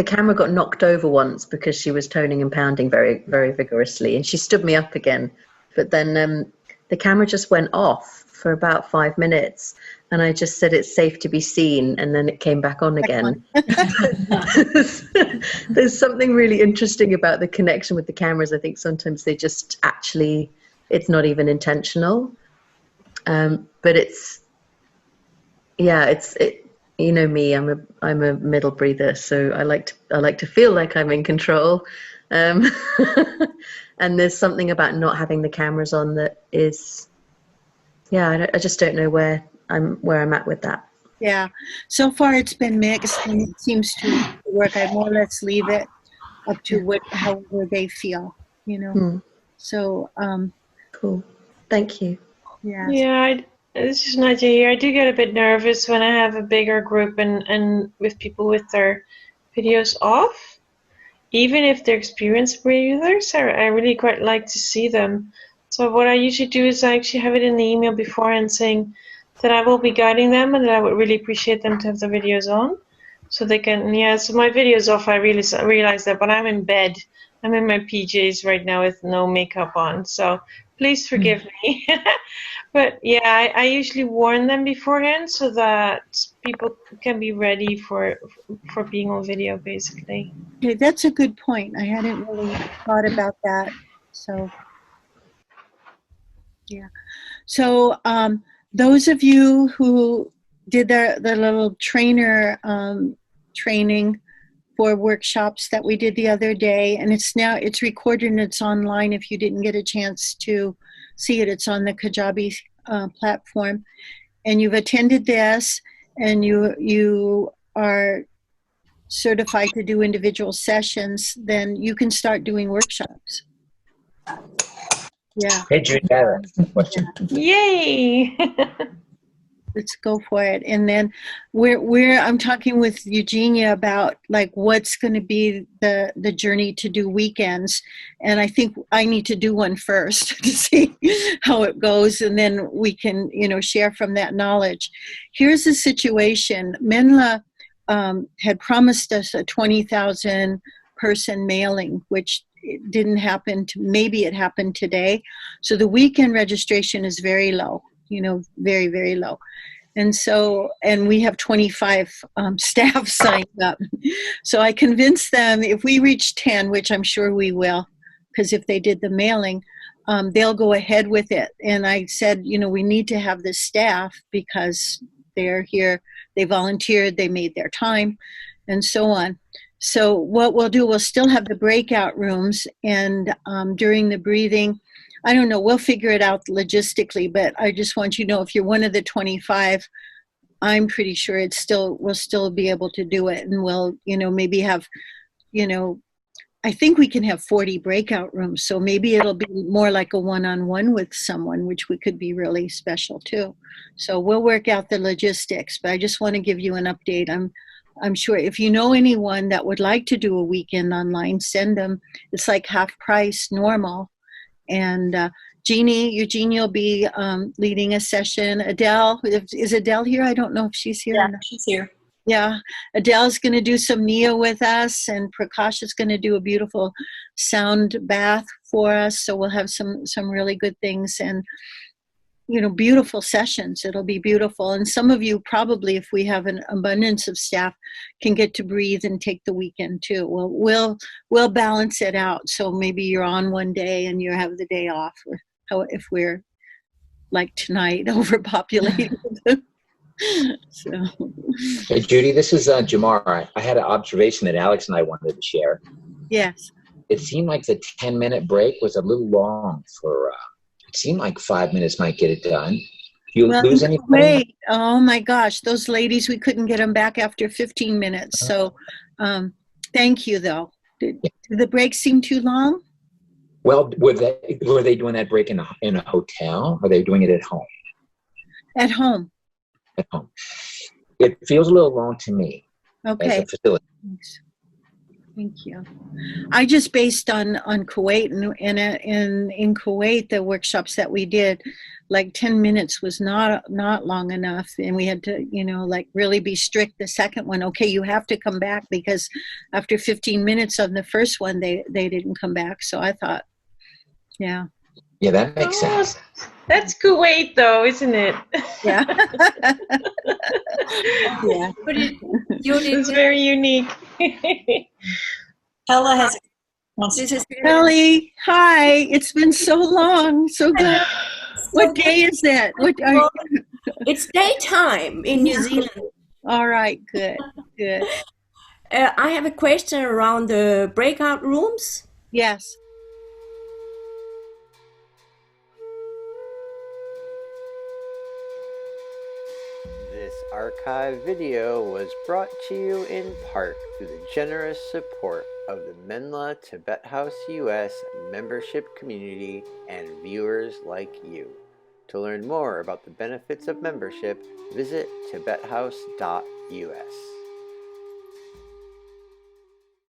camera got knocked over once because she was toning and pounding very, very vigorously, and she stood me up again. But then the camera just went off for about 5 minutes, and I just said it's safe to be seen, and then it came back on again. There's something really interesting about the connection with the cameras. I think sometimes they just actually, it's not even intentional, but it's you know me, I'm a middle breather, so I like to feel like I'm in control, and there's something about not having the cameras on that is, I just don't know where I'm at with that. Yeah, so far it's been mixed, and it seems to work. I more or less leave it up to however they feel, So, cool. Thank you. Yeah. Yeah, this is Nadia here. I do get a bit nervous when I have a bigger group and with people with their videos off. Even if they're experienced breathers, I really quite like to see them. So what I usually do is I actually have it in the email beforehand saying that I will be guiding them and that I would really appreciate them to have the videos on. So they can, so my video's off, I really realize that, but I'm in bed. I'm in my PJs right now with no makeup on. So please forgive me. But yeah, I usually warn them beforehand so that people can be ready for being on video, basically. Okay, that's a good point. I hadn't really thought about that. So, yeah. So, those of you who did the little trainer training for workshops that we did the other day, and it's recorded and it's online. If you didn't get a chance to see it, it's on the Kajabi platform, and you've attended this, and you are certified to do individual sessions, then you can start doing workshops. Yeah. Hey, Judith, I have a question. Yay! Let's go for it. And then I'm talking with Eugenia about like what's going to be the journey to do weekends. And I think I need to do one first to see how it goes. And then we can, share from that knowledge. Here's the situation. Menla had promised us a 20,000 person mailing, which it didn't happen. Maybe it happened today. So the weekend registration is very low, very, very low. And we have 25 staff signed up. So I convinced them if we reach 10, which I'm sure we will, because if they did the mailing, they'll go ahead with it. And I said, we need to have the staff because they're here, they volunteered, they made their time, and so on. So what we'll do, we'll still have the breakout rooms, and during the breathing, I don't know, we'll figure it out logistically, but I just want you to know if you're one of the 25, I'm pretty sure we'll still be able to do it. And we'll, maybe have, I think we can have 40 breakout rooms. So maybe it'll be more like a one-on-one with someone, which could be really special too. So we'll work out the logistics, but I just want to give you an update. I'm I'm sure if you know anyone that would like to do a weekend online, send them. It's like half price normal. And Eugenie will be leading a session. Adele, is Adele here? I don't know if she's here. Yeah, she's here. Yeah, Adele's going to do some Nia with us, and Prakash is going to do a beautiful sound bath for us. So we'll have some really good things and, you know, beautiful sessions. It'll be beautiful. And some of you probably, if we have an abundance of staff, can get to breathe and take the weekend too. We'll balance it out. So maybe you're on one day and you have the day off, or how if we're like tonight overpopulated. So. Hey, Judy, this is Jamar. I had an observation that Alex and I wanted to share. Yes. It seemed like the 10-minute break was a little long for, it seemed like 5 minutes might get it done. You lose anything? Wait, oh my gosh, those ladies, we couldn't get them back after 15 minutes. So thank you, though. Did the break seem too long? Well, were they doing that break in a hotel? Or are they doing it at home? At home. At home. It feels a little long to me. Okay. As a facility. Thanks. Thank you. I just based on Kuwait, and in Kuwait, the workshops that we did, like 10 minutes was not long enough, and we had to, you know, like really be strict. The second one, okay, you have to come back, because after 15 minutes on the first one, they didn't come back. So I thought, yeah. Yeah, that makes sense. That's Kuwait, though, isn't it? Yeah. Yeah. But It's very unique. Ella has. this is Kelly, hi. It's been so long. So good. What day is it? What are you? it's daytime in New Zealand. All right, good. I have a question around the breakout rooms. Yes. This archive video was brought to you in part through the generous support of the Menla Tibet House US membership community and viewers like you. To learn more about the benefits of membership, visit tibethouse.us.